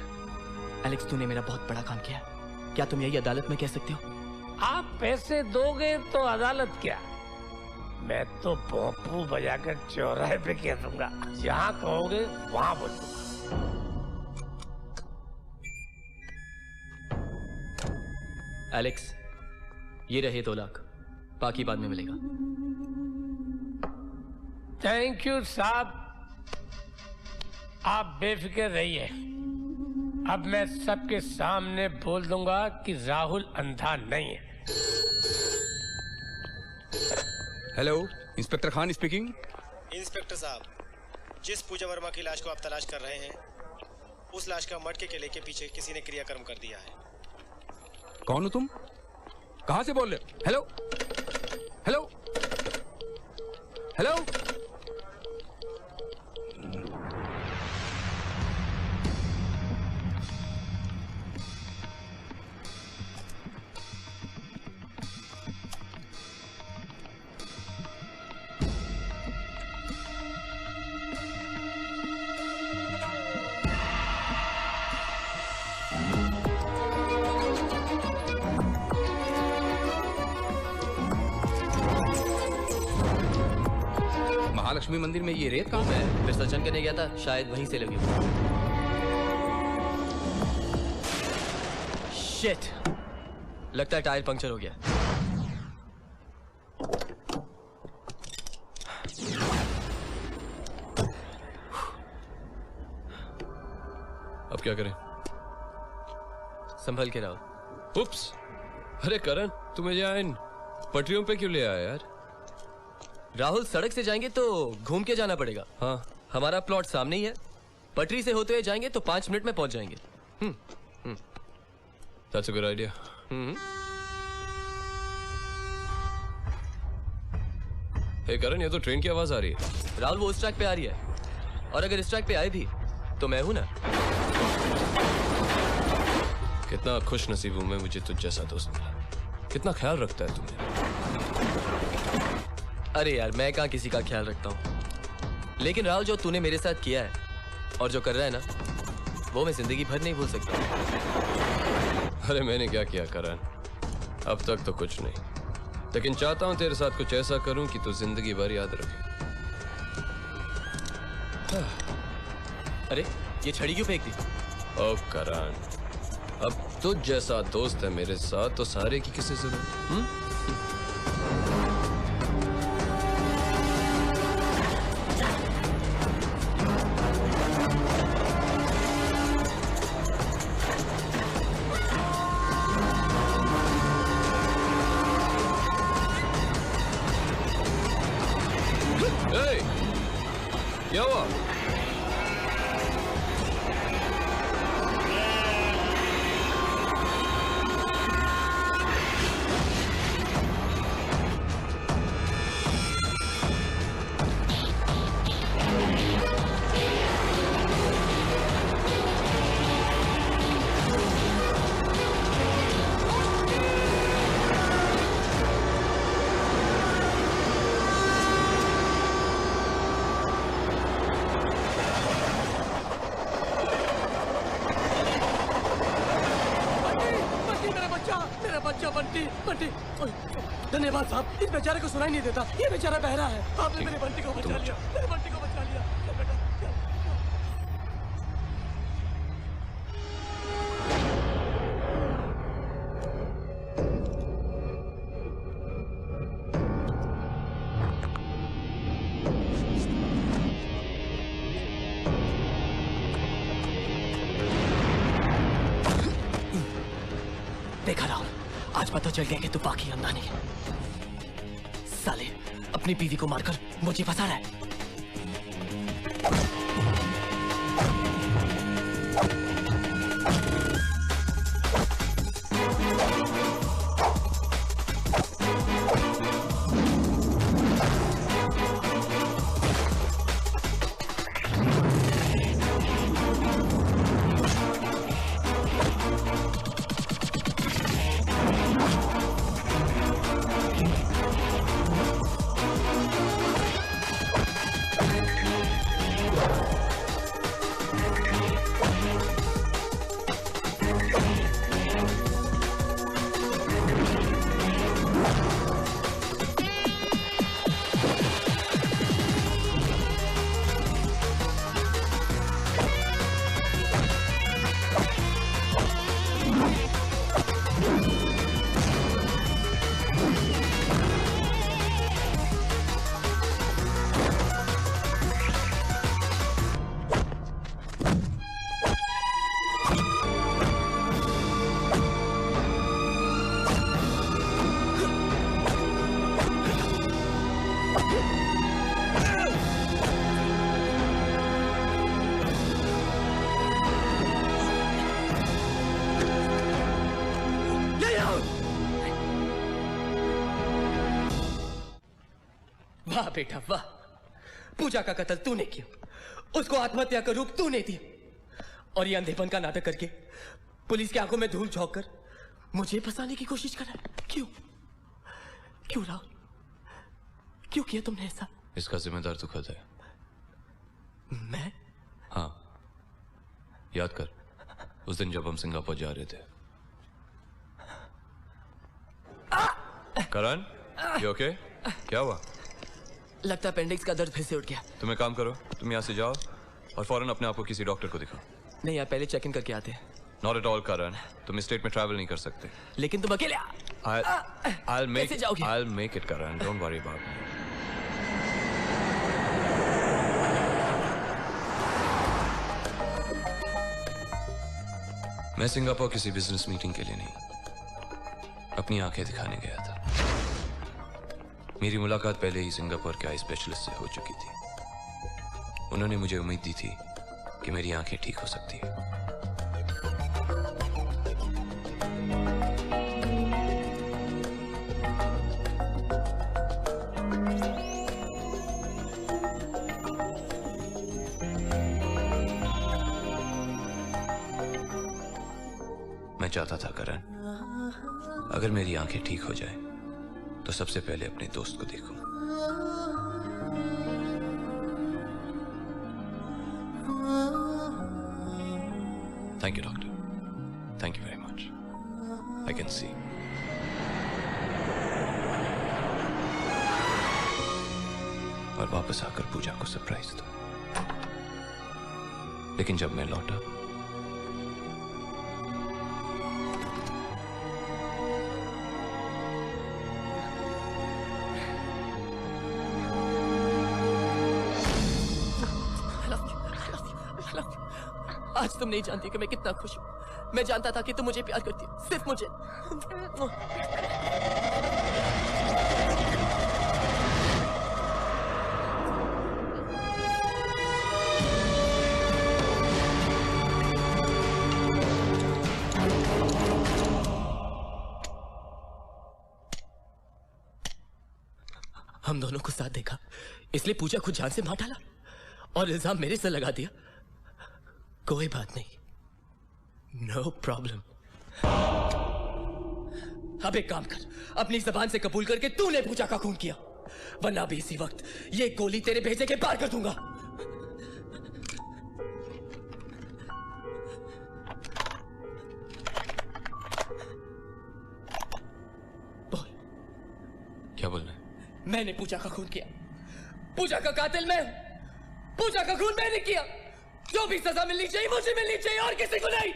एलेक्स, तूने मेरा बहुत बड़ा काम किया। क्या तुम यही अदालत में कह सकते हो? आप पैसे दोगे तो अदालत क्या, मैं तो भोंपू बजाकर चौराहे पे कह दूंगा। जहाँ कहोगे वहाँ बोल दूंगा। एलेक्स, ये रहे 2 लाख, बाकी बाद में मिलेगा। थैंक यू साहब, आप बेफिक्र रहिए। अब मैं सबके सामने बोल दूंगा कि राहुल अंधा नहीं है। Hello, inspector Khan speaking. Inspector साहब, जिस पूजा वर्मा की लाश को आप तलाश कर रहे हैं, उस लाश का मटके के लेके पीछे किसी ने क्रियाकर्म कर दिया है। कौन हो तुम? कहां से बोल रहे हो? Hello hello hello. महालक्ष्मी मंदिर में ये रेत कहाँ है? विसर्जन करने गया था, शायद वहीं से लगी। शिट, लगता है टायर पंक्चर हो गया। अब क्या करें? संभल के रहो। उप्स, अरे करण, तुम्हें यहाँ इन पटरियों पे क्यों ले आया यार? राहुल, सड़क से जाएंगे तो घूम के जाना पड़ेगा। हाँ, हमारा प्लॉट सामने ही है। पटरी से होते हुए जाएंगे तो 5 मिनट में पहुंच जाएंगे। That's a good idea. हे करण, ये तो ट्रेन की आवाज आ रही है। राहुल, वो उस ट्रैक पे आ रही है, और अगर इस ट्रैक पे आए भी तो मैं हूं ना। कितना खुश नसीब हूं मैं, मुझे तुझ जैसा दोस्त मिला। कितना ख्याल रखता है तुम्हें। अरे यार, मैं कहाँ किसी का ख्याल रखता हूँ, लेकिन राहुल, जो तूने मेरे साथ किया है और जो कर रहा है ना, वो मैं जिंदगी भर नहीं भूल सकता। अरे मैंने क्या किया करण? अब तक तो कुछ नहीं, लेकिन चाहता हूँ तेरे साथ कुछ ऐसा करूँ कि तू जिंदगी भर याद रखे। अरे ये छड़ी क्यों फेंक दी? ओ करण, अब तुझ जैसा दोस्त है मेरे साथ तो सारे की किसी जरूरत? क्या हुआ? धन्यवाद साहब, इस बेचारे को सुनाई नहीं देता, ये बेचारा बहरा है। आपने मेरे बंटी को बचा लिया, मेरे बंटी को बचा लिया। देखा राहुल, आज पता चल गया कि तू बाकी अंदानी है। साले अपनी बीवी को मारकर मुझे फंसा रहा है। वाह बेटा वाह, पूजा का कत्ल तूने किया, उसको आत्महत्या का रूप तूने दिया और ये अंधेपन का नाटक करके पुलिस की आंखों में धूल झोंक कर मुझे फंसाने की कोशिश कर रहा है। क्यों क्यों राहुल, क्यों किया तुमने ऐसा? इसका जिम्मेदार तू खुद है। मैं? हाँ, याद कर उस दिन जब हम सिंगापुर जा रहे थे। करण, you okay? क्या हुआ? लगता है अपेंडिक्स का दर्द फिर से उठ गया। तुम एक काम करो, तुम यहाँ से जाओ और फौरन अपने आप को किसी डॉक्टर को दिखाओ। नहीं यार, पहले चेक इन करके आते हैं। Not at all, करण, तुम इस स्टेट में ट्रैवल नहीं कर सकते। लेकिन तुम अकेले कैसे जाओगे? I'll make it, Karan, don't worry about me. मैं सिंगापुर किसी बिजनेस मीटिंग के लिए नहीं, अपनी आंखें दिखाने गया था। मेरी मुलाकात पहले ही सिंगापुर के आई स्पेशलिस्ट से हो चुकी थी। उन्होंने मुझे उम्मीद दी थी कि मेरी आंखें ठीक हो सकती है। मैं चाहता था करण, अगर मेरी आंखें ठीक हो जाए तो सबसे पहले अपने दोस्त को देखूं। Thank you doctor, thank you very much. I can see. और वापस आकर पूजा को सरप्राइज दो। लेकिन जब मैं लौटा आज तुम नहीं जानती कि मैं कितना खुश हूँ। मैं जानता था कि तुम मुझे प्यार करती हो, सिर्फ मुझे। हम दोनों को साथ देखा, इसलिए पूजा को जान से मार डाला और इल्जाम मेरे से लगा दिया। कोई बात नहीं, नो प्रॉब्लम। अब एक काम कर, अपनी जबान से कबूल करके तूने पूजा का खून किया, वरना भी इसी वक्त ये गोली तेरे भेजे के पार कर दूंगा। बोल। क्या बोलना है? मैंने पूजा का खून किया, पूजा का कातिल मैं हूं, पूजा का खून मैंने किया। जो भी सजा मिलनी चाहिए मुझे मिलनी चाहिए और किसी को नहीं।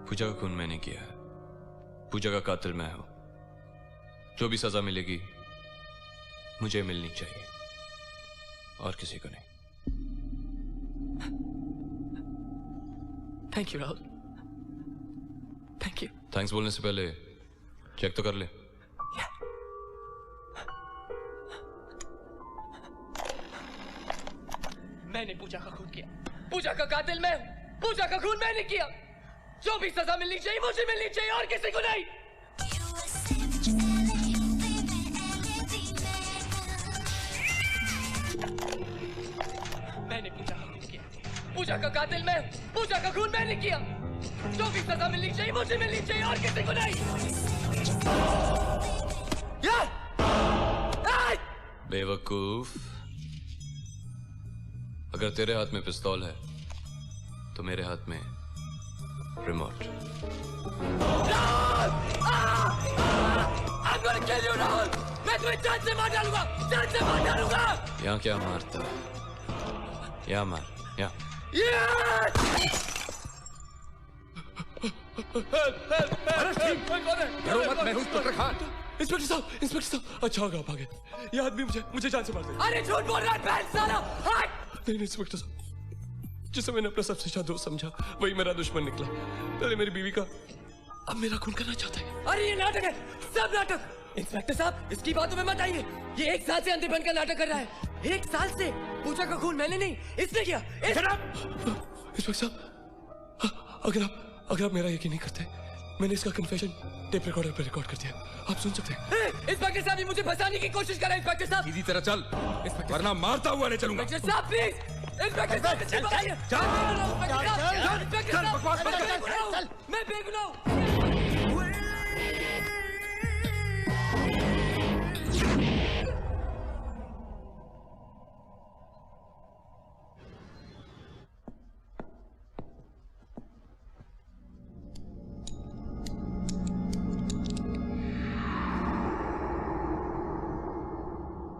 पूजा का खून मैंने किया है, पूजा का कातिल मैं हूं। जो भी सजा मिलेगी मुझे मिलनी चाहिए और किसी को नहीं। Thank you Rahul, thank you. Thanks बोलने से पहले चेक तो कर ले। मैंने पूजा का खून किया, पूजा का कातिल मैं हूं, पूजा का खून मैंने किया। जो भी सजा मिलनी चाहिए मुझे मिलनी चाहिए और किसी को नहीं। मैंने पूजा का खून किया, पूजा का कातिल मैं हूं, पूजा का खून मैंने किया। जो भी सजा मिलनी चाहिए मुझे मिलनी चाहिए और किसी को नहीं। बेवकूफ, अगर तेरे हाथ में पिस्तौल है तो मेरे हाथ में remote. I'm gonna kill you, Rahul. मैं तुम्हें जान से मार डालूंगा, जान से मार डालूंगा। यहाँ क्या मारता है? यहाँ मार, यहाँ। डरो मत, मैं हूं इंस्पेक्टर खान। इंस्पेक्टर साहब, अच्छा होगा आप आ गए। ये आदमी मुझे जान से मार देगा। अरे झूठ बोल रहा है बैल साला। नहीं इंस्पेक्टर साहब, जिसे मैंने अपना सबसे अच्छा दोस्त समझा वही मेरा दुश्मन निकला। पहले मेरी बीवी का, अब मेरा खून करना चाहता है। अरे ये नाटक है, सब नाटक। इंस्पेक्टर साहब इसकी बातों में मत आइए। ये 1 साल से अंधे बन का नाटक कर रहा है। 1 साल से। पूजा का खून मैंने नहीं, इसने किया। इंस्पेक्टर साहब, अगर आप मेरा यकीन नहीं करते, मैंने इसका कन्फेशन टेप रिकॉर्डर पर रिकॉर्ड कर दिया। आप सुन सकते हैं। इंस्पेक्टर साहब ये मुझे फंसाने की कोशिश कर रहे हैं। इंस्पेक्टर साहब सीधी तरह चल, वरना मारता हुआ ले चलूंगा। इंस्पेक्टर साहब प्लीज, इंस्पेक्टर साहब चल बकवास मत कर। मैं बेगुनाह हूं।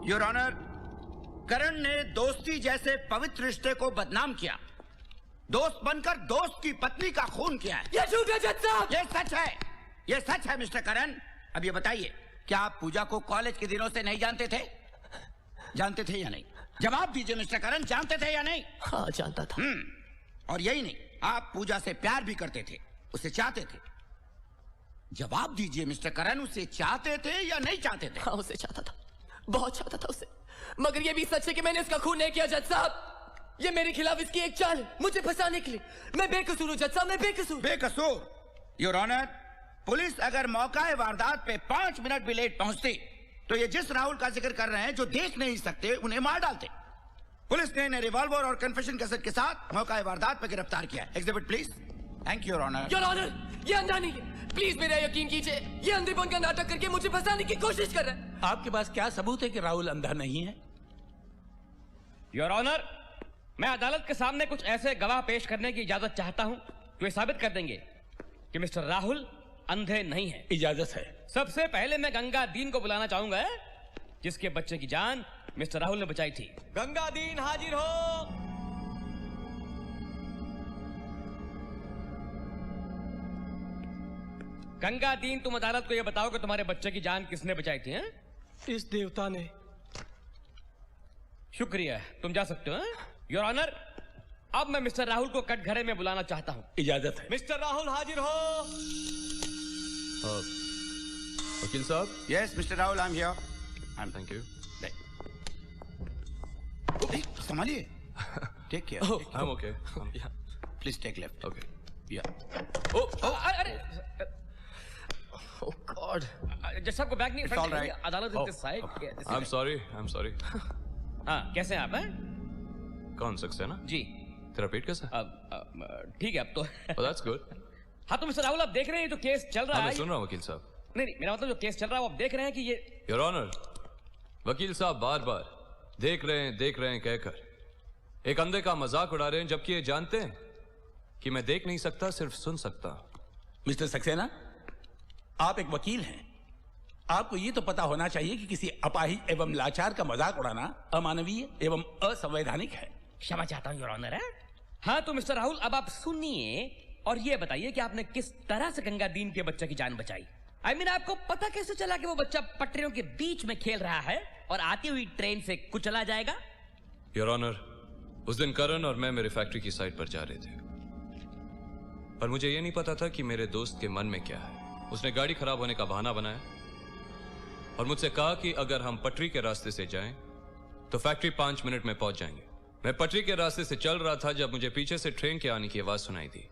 योर ऑनर, करण ने दोस्ती जैसे पवित्र रिश्ते को बदनाम किया। दोस्त बनकर दोस्त की पत्नी का खून किया है। ये झूठ है जज साहब। ये सच है, ये सच है मिस्टर करण। अब ये बताइए, क्या आप पूजा को कॉलेज के दिनों से नहीं जानते थे? जानते थे या नहीं? जवाब दीजिए मिस्टर करण, जानते थे या नहीं? हाँ जानता था। और यही नहीं, आप पूजा से प्यार भी करते थे, उसे चाहते थे। जवाब दीजिए मिस्टर करण, उसे चाहते थे या नहीं चाहते थे? हाँ उसे चाहता था, बहुत चाहता था उसे। मगर ये भी सच है कि मैंने इसका खून नहीं किया जज साहब। ये मेरे खिलाफ इसकी एक चाल है, मुझे फंसाने के लिए। मैं बेकसूर हूं जज साहब, मैं बेकसूर। बेकसूर? योर ऑनर, पुलिस अगर मौका वारदात पे 5 मिनट भी लेट पहुंचती तो ये जिस राहुल का जिक्र कर रहे हैं, जो देख नहीं सकते, उन्हें मार डालते। पुलिस ने इन्हें रिवॉल्वर और कन्फेशन कैसेट के साथ मौका वारदात पे गिरफ्तार किया। Exhibit please. Thank you your honour. Your honour, ये अंधा नहीं है, प्लीज मेरा यकीन कीजिए। ये अंधेपन का नाटक करके मुझे फंसाने की कोशिश कर रहा है। आपके पास क्या सबूत है कि राहुल अंधा नहीं है? योर ऑनर, मैं अदालत के सामने कुछ ऐसे गवाह पेश करने की इजाजत चाहता हूं जो ये साबित कर देंगे कि मिस्टर राहुल अंधे नहीं है। इजाजत है। सबसे पहले मैं गंगा दीन को बुलाना चाहूंगा, जिसके बच्चे की जान मिस्टर राहुल ने बचाई थी। गंगा दीन हाजिर हो। गंगा दीन, तुम अदालत को यह बताओ कि तुम्हारे बच्चे की जान किसने बचाई थी? हैं? इस देवता ने। शुक्रिया, तुम जा सकते हो। योर ऑनर, अब मैं मिस्टर राहुल को कटघरे में बुलाना चाहता हूँ। इजाजत है। मिस्टर राहुल हाजिर हो। वकील साहब। Yes mister Rahul, I am here. Thank you. संभालिए। Take care. I am okay. Please take left. Okay. Ya. अरे गॉड, जज साहब को बैग नहीं, It's all right. अदालत इस साइड। I am sorry. हाँ, कैसे हैं आप? हैं? कौन सक्सेना? जी। तेरा पेट कैसा? ठीक है अब तो। That's good. हाँ तो मिस्टर राहुल, आप देख रहे हैं जो केस चल रहा है। मैं सुन रहा हूँ वकील साहब। नहीं, मेरा मतलब जो केस चल रहा है वो आप देख रहे हैं कि ये। योर ऑनर, वकील साहब बार बार देख रहे हैं कहकर एक अंधे का मजाक उड़ा रहे हैं, जबकि ये जानते हैं कि मैं देख नहीं सकता, सिर्फ सुन सकता। मिस्टर सक्सेना, आप एक वकील हैं, आपको ये तो पता होना चाहिए कि किसी अपाहिज एवं लाचार का मजाक उड़ाना अमानवीय एवं असंवैधानिक है। क्षमा चाहता हूँ योर ऑनर। है हाँ तो मिस्टर राहुल, अब आप सुनिए और ये बताइए कि आपने किस तरह से गंगा दीन के बच्चे की जान बचाई। I mean, आपको पता कैसे चला कि वो बच्चा पटरियों के बीच में खेल रहा है और आती हुई ट्रेन से कुचला जाएगा? योर ऑनर, उस दिन करण और मैं मेरे फैक्ट्री की साइट पर जा रहे थे, पर मुझे यह नहीं पता था कि मेरे दोस्त के मन में क्या है। उसने गाड़ी खराब होने का बहाना बनाया और मुझसे कहा कि अगर हम पटरी के रास्ते से जाएं तो फैक्ट्री 5 मिनट में पहुंच जाएंगे। मैं पटरी के रास्ते से चल रहा था जब मुझे पीछे से ट्रेन के आने की आवाज सुनाई दी।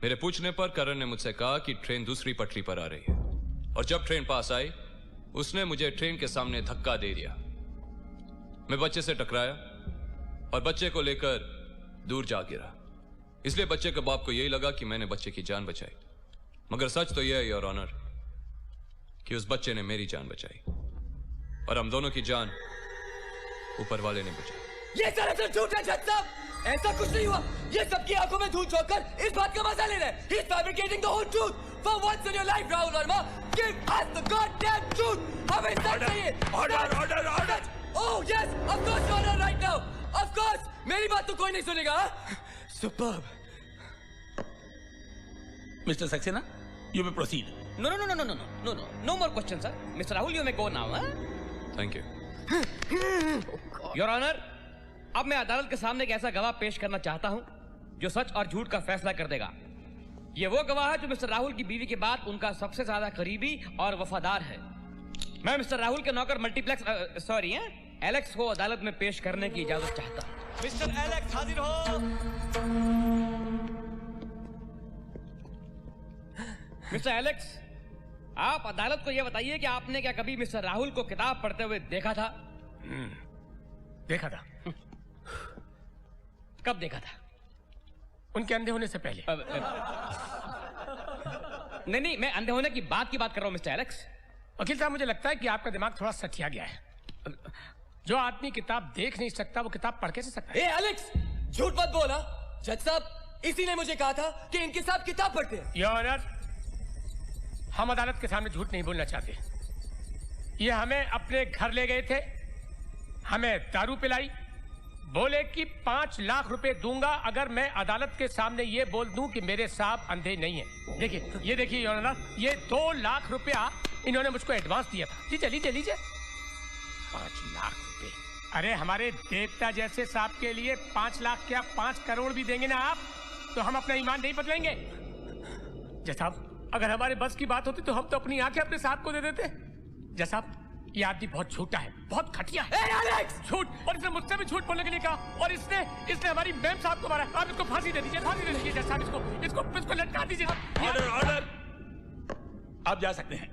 मेरे पूछने पर करण ने मुझसे कहा कि ट्रेन दूसरी पटरी पर आ रही है, और जब ट्रेन पास आई उसने मुझे ट्रेन के सामने धक्का दे दिया। मैं बच्चे से टकराया और बच्चे को लेकर दूर जा गिरा। इसलिए बच्चे के बाप को यही लगा कि मैंने बच्चे की जान बचाई, मगर सच तो यह है योर ऑनर कि उस बच्चे ने मेरी जान बचाई और हम दोनों की जान ऊपर वाले ने बचाई। ये सरासर झूठ है जज साहब, ऐसा कुछ नहीं हुआ। ये सबकी आंखों में धूल झोंककर इस बात का मजा ले रहे हैं। He is fabricating the whole truth. For once in your life, Rahul Verma, give us the goddamn truth. हमें सच चाहिए। Order. Oh yes, of course, Your Honor, right now. Of course, मेरी बात तो कोई नहीं सुनेगा। Superb. Mister Saxena, you may proceed. No more questions, sir. Mr. Rahul, you may go now. Thank you. Your honour, अब मैं अदालत के सामने एक ऐसा गवाह पेश करना चाहता हूं जो सच और झूठ का फैसला कर देगा। ये वो गवाह है जो मिस्टर राहुल की बीवी के बाद उनका सबसे ज्यादा करीबी और वफादार है। मैं मिस्टर राहुल के नौकर मल्टीप्लेक्स एलेक्स को अदालत में पेश करने की इजाजत चाहता हूं। मिस्टर एलेक्स हाजिर हो। मिस्टर एलेक्स, आप अदालत को यह बताइए कि आपने क्या कभी मिस्टर राहुल को किताब पढ़ते हुए देखा था? देखा था। कब देखा था? उनके अंधे होने से पहले। नहीं, मैं अंधे होने की बात कर रहा हूं मिस्टर एलेक्स। वकील साहब, मुझे लगता है कि आपका दिमाग थोड़ा सठिया गया है। जो आदमी किताब देख नहीं सकता वो किताब पढ़ कैसे सकता है? ए एलेक्स, झूठ मत बोला। जज साहब, इसी ने मुझे कहा था कि इनके साथ किताब पढ़ते हैं। योर ऑनर, हम अदालत के सामने झूठ नहीं बोलना चाहते। ये हमें अपने घर ले गए थे, हमें दारू पिलाई, बोले कि 5 लाख रुपए दूंगा अगर मैं अदालत के सामने ये बोल दूं कि मेरे साहब अंधे नहीं हैं। देखिए, ये देखिए योर ऑनर, ये 2 लाख रुपया इन्होंने मुझको एडवांस दिया था। लीजिए 5 लाख रुपए। अरे हमारे देवता जैसे साहब के लिए 5 लाख क्या 5 करोड़ भी देंगे ना आप, तो हम अपना ईमान नहीं बदलेंगे। जज साहब, अगर हमारे बस की बात होती तो हम तो अपनी आंखें अपने साहब को दे देते। जज साहब, ये आदमी बहुत झूठा है, बहुत घटिया है। एलेक्स, झूठ! और इसने मुझसे भी झूठ बोलने के लिए कहा, और इसने हमारी मैम साहब को मारा। आप इसको फांसी दे दीजिए जज साहब, इसको लटका दीजिए। ऑर्डर। आप जा सकते हैं।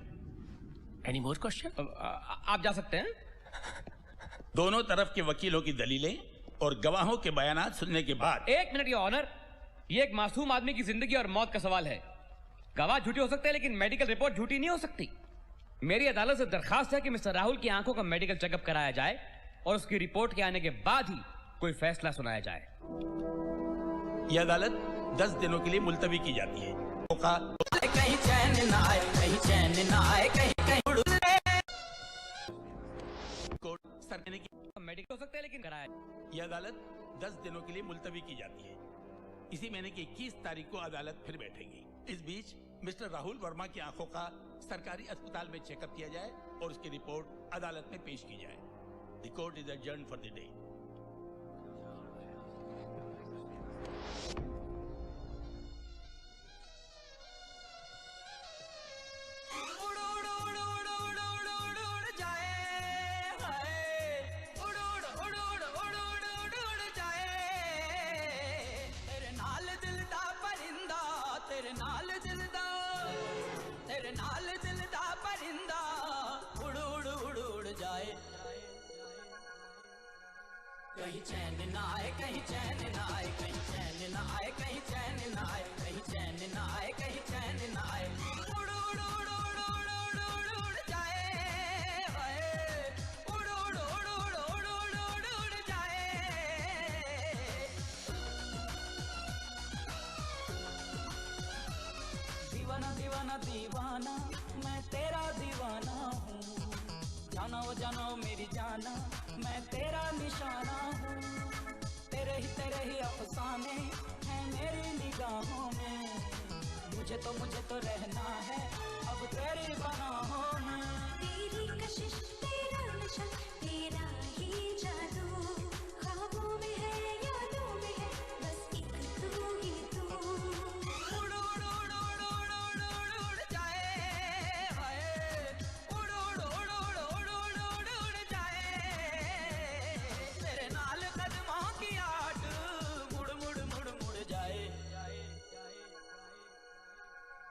Any more question? आप जा सकते हैं। दोनों तरफ के वकीलों की दलीलें और गवाहों के बयानात सुनने के बाद। 1 मिनट योर ऑनर, ये एक मासूम आदमी की जिंदगी और मौत का सवाल है। गवाह झूठे हो सकते हैं लेकिन मेडिकल रिपोर्ट झूठी नहीं हो सकती। मेरी अदालत से दरखास्त है कि मिस्टर राहुल की आंखों का मेडिकल चेकअप कराया जाए और उसकी रिपोर्ट के आने के बाद ही कोई फैसला सुनाया जाए। यह अदालत 10 दिनों के लिए मुलतवी की जाती है। कहीं चैन ना आए, कहीं चैन ना आए, कहीं मेडिकल हो सकते हैं लेकिन कराया। यह अदालत 10 दिनों के लिए मुलतवी की जाती है। इसी महीने की 21 तारीख को अदालत फिर बैठेगी। इस बीच मिस्टर राहुल वर्मा की आंखों का सरकारी अस्पताल में चेकअप किया जाए और उसकी रिपोर्ट अदालत में पेश की जाए। The court is adjourned for the day. कहीं चैन ना आए, कहीं चैन ना आए, कहीं चैन ना आए, कहीं चैन ना आए, कहीं चैन ना आए, कहीं चैन ना आए। उड़ उड़ उड़ उड़ उड़ उड़ उड़ उड़ जाए, हाय। उड़ उड़ उड़ उड़ उड़ उड़ उड़ उड़ जाए। दीवाना दीवाना दीवाना, मैं तेरा दीवाना हूँ। जानो जानो मेरी जाना, मैं तेरा निशाना हूँ। तेरे ही अफसाने हैं मेरी निगाहों में। मुझे तो रहना है अब तेरी बाहों में। तेरी कशिश, तेरा नशा, तेरा ही जादू, ख्वाबों में है यादों में है, बस एक तू ही तू। उड़ उड़ उड़ उड़ उड़ उड़ उड़ उड़ जाए, हाय। उड़ उड़ उड़ उड़ उड़ उड़ उड़ उड़ जाए। तेरे नाल कदमों की आट मुड़ मुड़ मुड़ मुड़ जाए।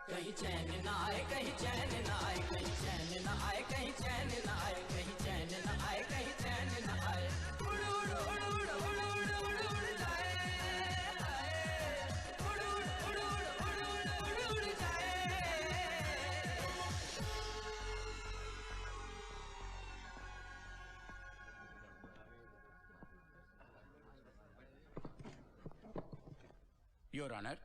कहीं चैन ना आए, कहीं चैन ना आए, कहीं चैन ना आए, कहीं चैन ना आए, कहीं चैन ना आए, कहीं चैन ना आए। उड़ उड़ उड़ उड़ उड़ उड़ उड़ उड़ जाए, हाय। उड़ उड़ उड़ उड़ उड़ उड़ उड़ जाए। योर ऑनर,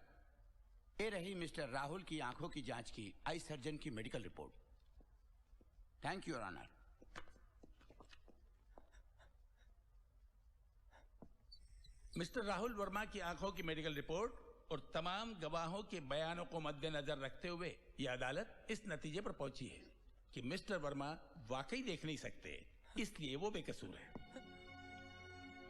ये रही मिस्टर राहुल की आंखों की जांच की आई सर्जन की medical report. Thank you your honour. Mister Rahul Verma की आंखों की मेडिकल रिपोर्ट और तमाम गवाहों के बयानों को मद्देनजर रखते हुए यह अदालत इस नतीजे पर पहुंची है कि मिस्टर वर्मा वाकई देख नहीं सकते, इसलिए वो बेकसूर है।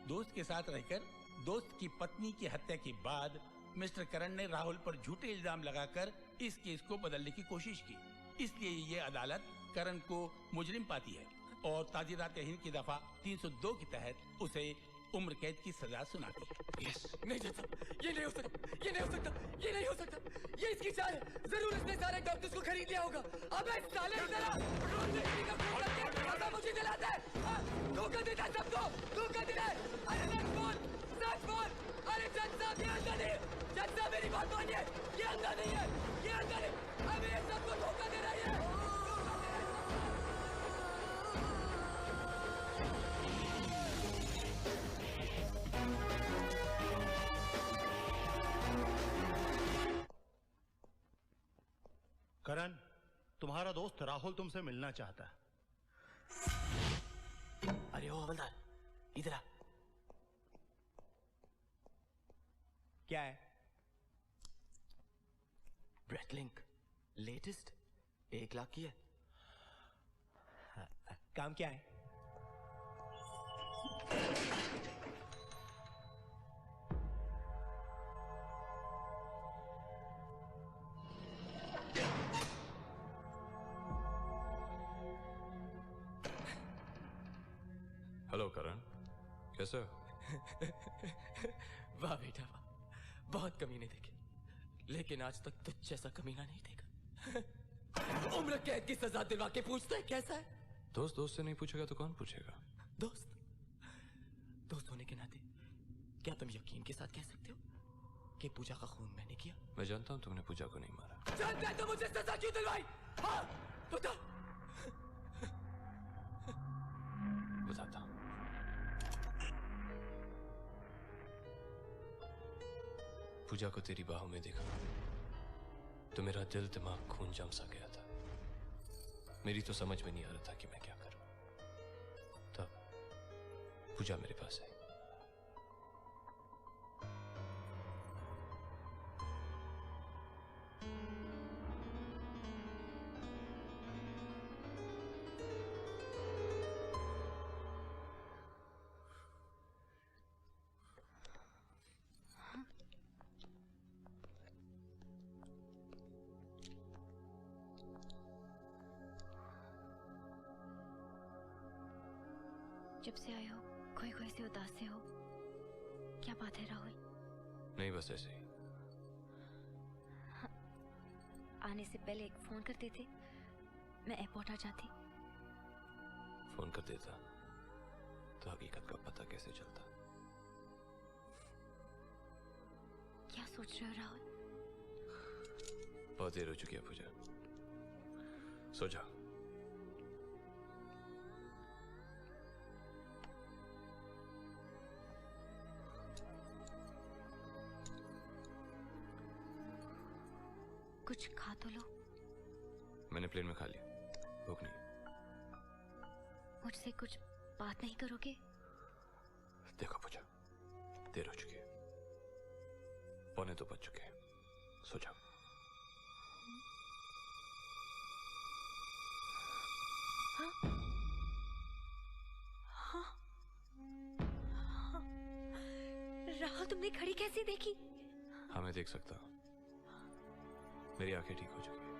दोस्त के साथ रहकर दोस्त की पत्नी की हत्या के बाद मिस्टर करण ने राहुल पर झूठे इल्जाम लगाकर इस केस को बदलने की कोशिश की, इसलिए ये अदालत करण को मुजरिम पाती है और ताजीरात हिंद की दफा 302 के तहत उसे उम्र कैद की सजा सुनाती है। यस। नहीं जज साहब, ये नहीं हो सकता, ये नहीं हो सकता, ये नहीं हो सकता। ये इसकी चाल है, जरूर इसने सारे डॉक्टर्स को खरीद लिया होगा। अबे साले जरा मुझे दिलाता है, धोखा देता है सबको, धोखा देता है। अरे सच बोल, सच बोल। अरे जज साहब ये अंधा नहीं, जज साहब मेरी बात मानिए, ये अंधा नहीं है, ये अंधा नहीं। अबे ये सबको धोखा दे रही है। करण, तुम्हारा दोस्त राहुल तुमसे मिलना चाहता है। अरे ओ हवलदार, इधर आ। क्या है? ब्रेथलिंक लेटेस्ट 1 लाख की है। काम क्या है? हेलो करण, कैसे हो? वाह बेटा वाह, बहुत कमीने देखे, लेकिन आज तक तुझ जैसा कमीना नहीं देखा। उम्र कैद की सजा दिलवा के पूछता है कैसा है? दोस्त दोस्त से नहीं पूछेगा तो कौन पूछेगा? दोस्त दोस्त होने के नाते क्या तुम यकीन के साथ कह सकते हो कि पूजा का खून मैंने किया? मैं जानता हूं तुमने पूजा को नहीं मारा। जानता है तो मुझे सजा क्यों दिलवाई? हाँ बता। बताता हूं। पूजा को तेरी बाहों में देखा तो मेरा दिल दिमाग खून जम सा गया था। मेरी तो समझ में नहीं आ रहा था कि मैं क्या करूं। तब पूजा मेरे पास आई। जब से आए हो खोए खोए से उदास से हो, क्या बात है राहुल? नहीं, बस ऐसे ही। आने से पहले एक फोन कर देते, मैं एयरपोर्ट आ जाती। फोन कर देता तो हकीकत का पता कैसे चलता? क्या सोच रहे हो राहुल? बहुत देर हो चुकी है पूजा, सो जा। कुछ खा तो लो। मैंने प्लेन में खा लिया, भूख नहीं। मुझसे कुछ बात नहीं करोगे? देखो पूजा, देर हो चुकी है, 1:45 बज चुके हैं, सो जाओ। राहुल, तुमने घड़ी कैसे देखी? हाँ, मैं देख सकता हूँ। मेरी आंखें ठीक हो चुकी है।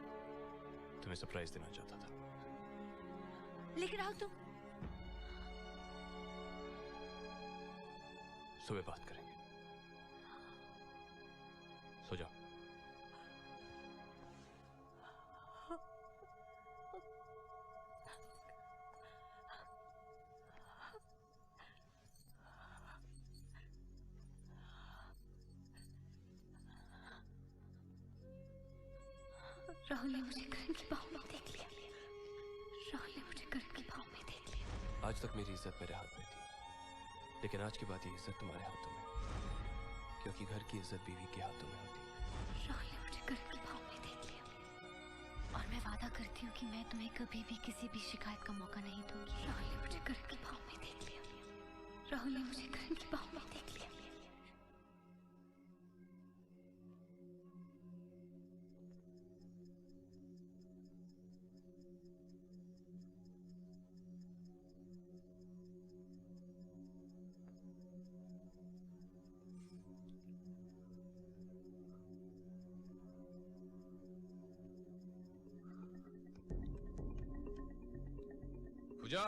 तुम्हें सरप्राइज देना चाहता था। लेकिन राहुल तुम सुबह बात करेंगे, सो जाओ। राहुल ने मुझे करण की बाहों में देख लिया। राहुल ने मुझे करण की बाहों में देख लिया। आज तक मेरी इज्जत मेरे हाथ में थी, लेकिन आज के बाद ये इज्जत तुम्हारे हाथों में, क्योंकि घर की इज्जत बीवी के हाथों में होती है। राहुल ने मुझे करण की बाहों में देख लिया और मैं वादा करती हूँ कि मैं तुम्हें कभी भी किसी भी शिकायत का मौका नहीं दूंगी। राहुल ने मुझे करण की बाहों में देख लिया। राहुल ने मुझे करण की बाहों में देख लिया। पूजा,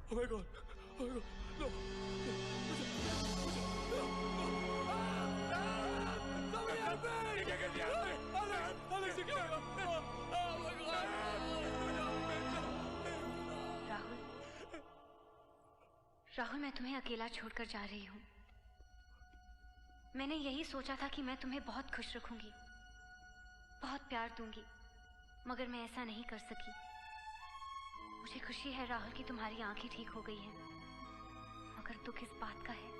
Oh my God! Oh my God! No! Somebody help me! क्या कर दिया? Alex क्या कर दिया? Oh my God! राहुल, मैं तुम्हें अकेला छोड़कर जा रही हूँ। मैंने यही सोचा था कि मैं तुम्हें बहुत खुश रखूंगी, बहुत प्यार दूंगी, मगर मैं ऐसा नहीं कर सकी। मुझे खुशी है राहुल कि तुम्हारी आंखें ठीक हो गई हैं, मगर दुख इस बात का है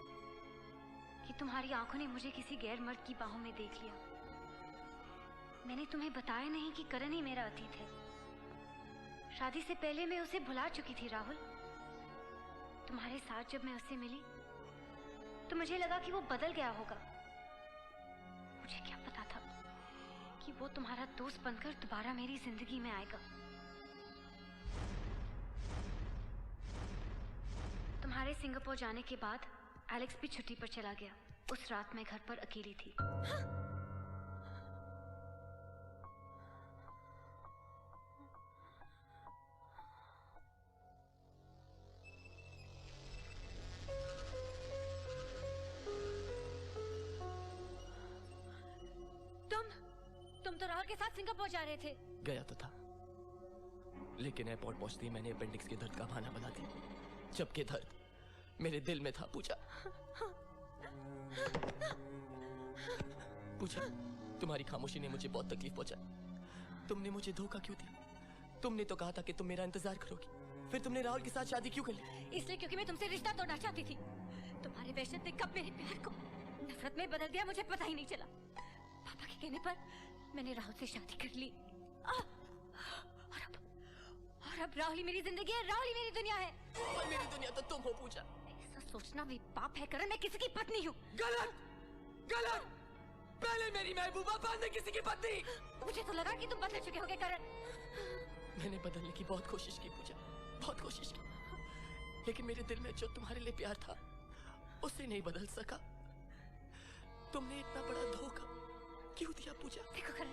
कि तुम्हारी आंखों ने मुझे किसी गैर मर्द की बाहों में देख लिया। मैंने तुम्हें बताया नहीं कि करण ही मेरा अतीत है। शादी से पहले मैं उसे भुला चुकी थी राहुल। तुम्हारे साथ जब मैं उससे मिली तो मुझे लगा कि वो बदल गया होगा। मुझे क्या पता था कि वो तुम्हारा दोस्त बनकर दोबारा मेरी जिंदगी में आएगा। तुम्हारे सिंगापुर जाने के बाद एलेक्स भी छुट्टी पर चला गया। उस रात मैं घर पर अकेली थी। तुम तो राहुल के साथ सिंगापुर जा रहे थे। गया तो था, लेकिन एयरपोर्ट पहुंचते ही मैंने अपेंडिक्स के दर्द का बहाना बना दिया, जबकि दर्द मेरे दिल में था। पूजा, पूजा, तुम्हारी खामोशी ने मुझे बहुत तकलीफ पहुंचाई। तुमने मुझे धोखा क्यों दिया? तुमने तो कहा था कि तुम मेरा इंतजार करोगी, फिर तुमने राहुल के साथ शादी क्यों कर ली? इसलिए क्योंकि मैं तुमसे रिश्ता तोड़ना चाहती थी। तुम्हारे वहशत ने कब मेरे प्यार को नफरत में बदल दिया मुझे पता ही नहीं चला। पापा के कहने पर मैंने राहुल से शादी कर ली और अब राहुल ही मेरी जिंदगी है, राहुल ही मेरी दुनिया है। और मेरी दुनिया तो तुम हो पूजा। ऐसा सोचना भी पाप है करण, मैं किसी की पत्नी हूँ। गलत, गलत। पहले मेरी महबूबा, बाद में किसी की पत्नी। मुझे तो लगा कि तुम बदल चुके होगे करण। मैंने बदलने की बहुत कोशिश की पूजा, बहुत कोशिश की, लेकिन मेरे दिल में जो तुम्हारे लिए प्यार था उसे नहीं बदल सका। तुमने इतना बड़ा धोखा क्यों दिया पूजा? देखो करण,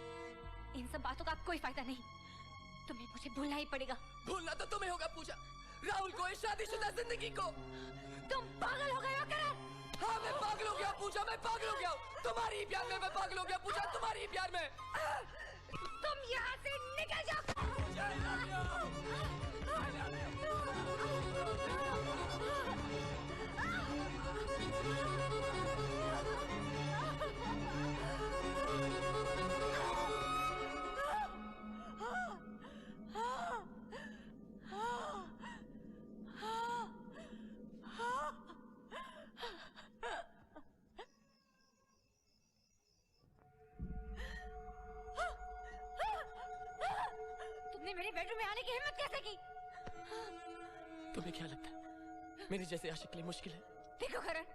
इन सब बातों का कोई फायदा नहीं। तुम्हें मुझे भूलना ही पड़ेगा। भूलना तो तुम्हें होगा पूजा, राहुल को, इस शादीशुदा जिंदगी को। तुम पागल हो गए हो करण। हाँ मैं पागल हो गया पूजा, मैं पागल हो गया। तुम्हारी ही प्यार में मैं पागल हो गया पूजा, तुम्हारी ही प्यार में। तुम यहाँ से निकल जाओ। तुमने मेरे बेडरूम में आने की हिम्मत कैसे की? तुम्हें क्या लगता है मेरे जैसे आशिक के लिए मुश्किल है? देखो करण,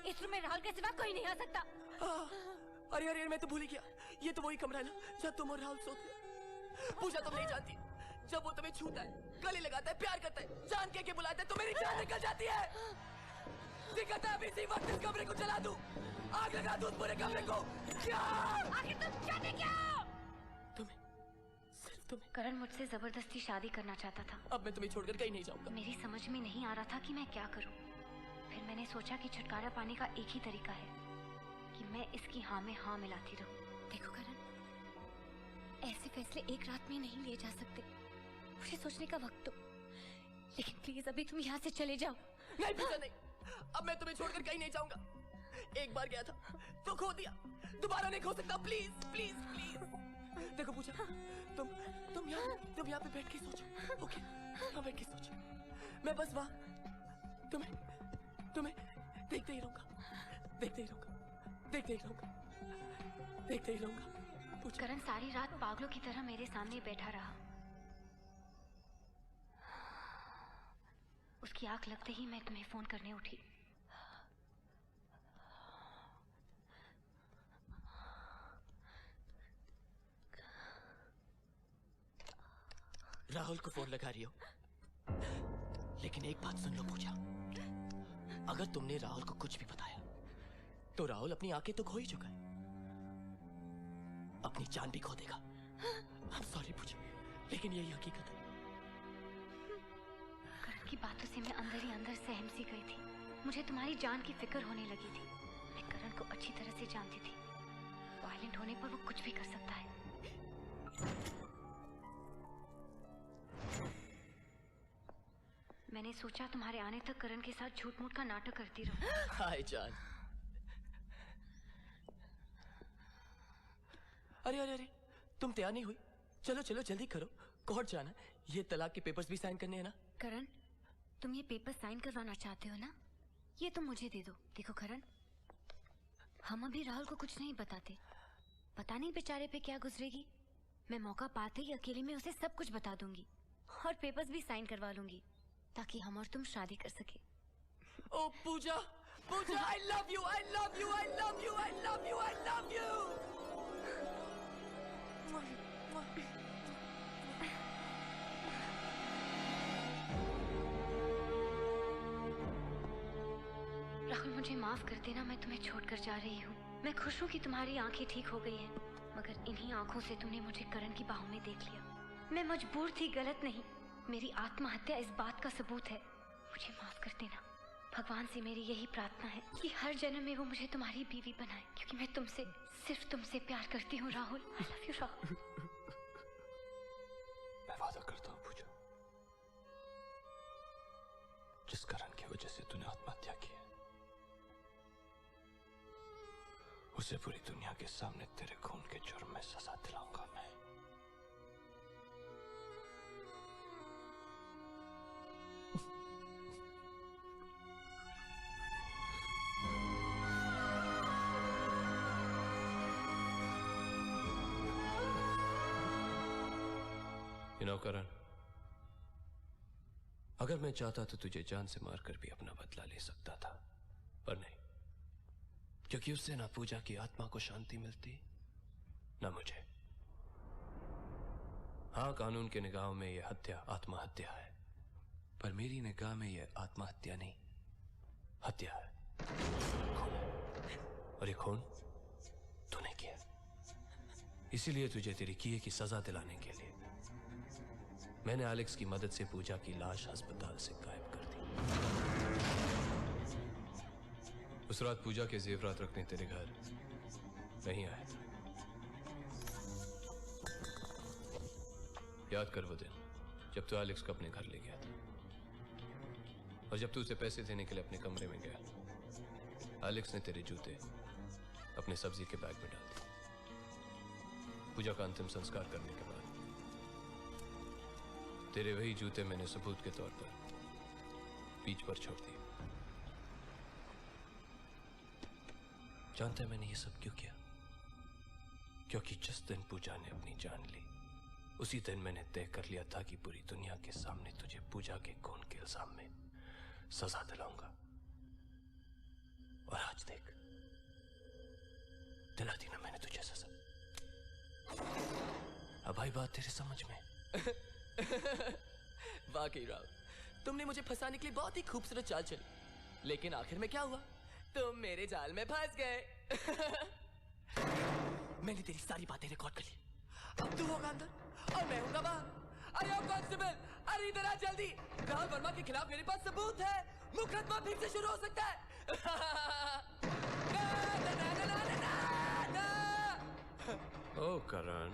इस रूम में राहुल के सिवा कोई नहीं आ सकता। अरे अरे मैं तो भूल ही गया, ये तो वही कमरा है ना जब तुम और राहुल सोते हैं। पूजा तुम नहीं जानती, जब वो तुम्हें छूता है, गले लगाता है, प्यार करता है, जान के बुलाता है तो मेरी जान निकल जाती है। दिक्कत है अभी इसी वक्त इस कमरे को जला दूं, आग लगा दूं पूरे कमरे को। क्या आखिर तुम चाहते क्या? सिर्फ तुम्हें। करण मुझसे जबरदस्ती शादी करना चाहता था। अब मैं तुम्हें छोड़कर कहीं नहीं जाऊंगा। मेरी समझ में नहीं आ रहा था कि मैं क्या करूं। फिर मैंने सोचा कि छुटकारा पाने का एक ही तरीका है कि मैं इसकी हाँ में हाँ मिलाती रहूं। देखो करण, ऐसे फैसले एक रात में नहीं लिए जा सकते, मुझे सोचने का वक्त दो। लेकिन प्लीज अभी तुम यहाँ से चले जाओ। नहीं पूजा नहीं, अब मैं तुम्हें छोड़कर कहीं नहीं जाऊंगा। एक बार गया था तो खो दिया, दोबारा नहीं खो सकता। Please please please. देखो पूजा, तुम यहाँ पे बैठ के सोचो, ओके? हाँ बैठ के सोचो, मैं बस वहाँ तुम्हें देखते ही रहूंगा, देखते ही रहूंगा, देखते ही रहूंगा, देखते ही रहूंगा। करण सारी रात पागलों की तरह मेरे सामने बैठा रहा। उसकी आंख लगते ही मैं तुम्हें फोन करने उठी। राहुल को फोन लगा रही हो, लेकिन एक बात सुन लो पूजा, अगर तुमने राहुल को कुछ भी बताया तो राहुल अपनी आंखें तो खो ही चुका है, अपनी जान भी खो देगा। I'm sorry पूजा, लेकिन यही हकीकत है। करण की बातों से मैं अंदर ही अंदर सहम सी गई थी। मुझे तुम्हारी जान की फिक्र होने लगी थी। मैं करण को अच्छी तरह से जानती थी, वायलेंट होने पर वो कुछ भी कर सकता है। मैंने सोचा तुम्हारे आने तक करण के साथ झूठ मूठ का नाटक करती रहूं। हाय जान। अरे अरे अरे, तुम तैयार नहीं हुई? चलो चलो जल्दी करो, कोर्ट जाना, ये तलाक के पेपर्स भी साइन करने हैं ना। करण, तुम ये पेपर साइन करवाना चाहते हो ना? ये तुम मुझे दे दो। देखो करण, हम अभी राहुल को कुछ नहीं बताते, पता नहीं बेचारे पे क्या गुजरेगी। मैं मौका पाते ही अकेले में उसे सब कुछ बता दूंगी और पेपर्स भी साइन करवा लूंगी ताकि हम और तुम शादी कर सके। ओ पूजा, पूजा, I love you, I love you, I love you, I love you, I love you। Rahul मुझे माफ कर देना, मैं तुम्हें छोड़कर जा रही हूँ। मैं खुश हूँ कि तुम्हारी आंखें ठीक हो गई हैं, मगर इन्हीं आंखों से तुमने मुझे करण की बाहों में देख लिया। मैं मजबूर थी, गलत नहीं। मेरी आत्महत्या इस बात का सबूत है। मुझे माफ कर देना। भगवान से मेरी यही प्रार्थना है कि हर जन्म में वो मुझे तुम्हारी बीवी बनाए, क्योंकि मैं तुमसे, सिर्फ तुमसे प्यार करती हूँ Rahul. I love you Rahul. मैं वादा करता हूँ पूजा, जिस कारण की वजह से तूने आत्महत्या की है उसे पूरी दुनिया के सामने तेरे खून के जुर्म में सजा दिलाऊंगा मैं। करण, अगर मैं चाहता तो तुझे जान से मारकर भी अपना बदला ले सकता था, पर नहीं, क्योंकि उससे ना पूजा की आत्मा को शांति मिलती ना मुझे। हाँ, कानून के निगाहों में यह हत्या आत्महत्या है, पर मेरी निगाह में यह आत्महत्या नहीं, हत्या है, खून है। और ये खून तूने किया। इसीलिए तुझे तेरी किए की सजा दिलाने के लिए मैंने एलेक्स की मदद से पूजा की लाश अस्पताल से गायब कर दी। उस रात पूजा के जेवरात रखने तेरे घर नहीं आया था। याद कर वो दिन जब तू एलेक्स को अपने घर ले गया था और जब तू उसे पैसे देने के लिए अपने कमरे में गया, एलेक्स ने तेरे जूते अपने सब्जी के बैग में डाल दिए। पूजा का अंतिम संस्कार करने के बाद तेरे वही जूते मैंने सबूत के तौर पर बीच पर छोड़ दिए। जानता है मैंने ये सब क्यों किया? क्योंकि जिस दिन पूजा ने अपनी जान ली उसी दिन मैंने तय कर लिया था कि पूरी दुनिया के सामने तुझे पूजा के खून के इल्जाम में सजा दिलाऊंगा। और आज देख, दिला दी ना मैंने तुझे सजा। अब आई बात तेरे समझ में? वाकई राव, तुमने मुझे फंसाने के लिए बहुत ही खूबसूरत चाल चली, लेकिन आखिर में क्या हुआ? तुम मेरे जाल में फंस गए। मैंने तेरी सारी बातें रिकॉर्ड कर ली। अब तू होगा अंदर और मैं हूँ बाहर। अरे ओ कांस्टेबल, अरे इधर आ जल्दी। राहुल वर्मा के खिलाफ मेरे पास सबूत है। मुकदमा फिर से शुरू हो सकता है। Oh, Karan,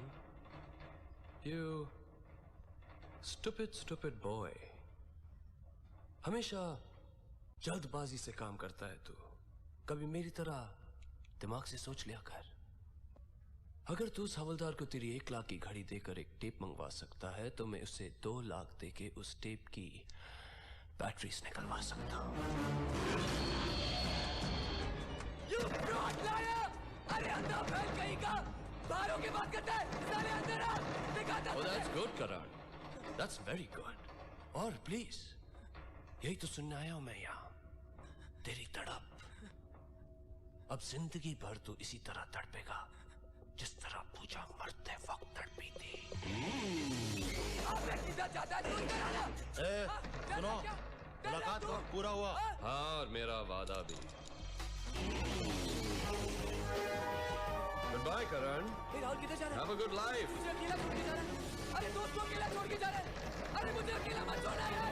you stupid boy. हमेशा जल्दबाजी से काम करता है तू। कभी मेरी तरह दिमाग से सोच लिया कर। अगर तू उस हवलदार को तेरी 1 लाख की घड़ी देकर एक टेप मंगवा सकता है तो मैं उसे 2 लाख देके उस टेप की बैटरीज निकलवा सकता हूँ। You fraud liar! अरे अंधा फैल कहीं का बाहरों की बात करता है। साले अंदर आ, दिखाता Oh, that's good, Karan. That's very good. और प्लीज यही तो सुनने आया हूं मैं यहाँ। तेरी तड़प अब जिंदगी भर तू इसी तरह तड़पेगा जिस तरह पूजा मरते वक्त तड़पी थी। सुनो, मुलाकात पूरा हुआ। हाँ, और मेरा वादा भी। Goodbye, Karan. राहुल किधर जा रहा है? Have a good life. मुझे अकेला छोड़ के जा रहा है। अरे दोस्त को अकेला छोड़ के जा रहा है। अरे मुझे अकेला मत छोड़ना यार।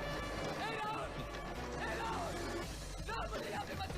राहुल, मुझे यहाँ पे मत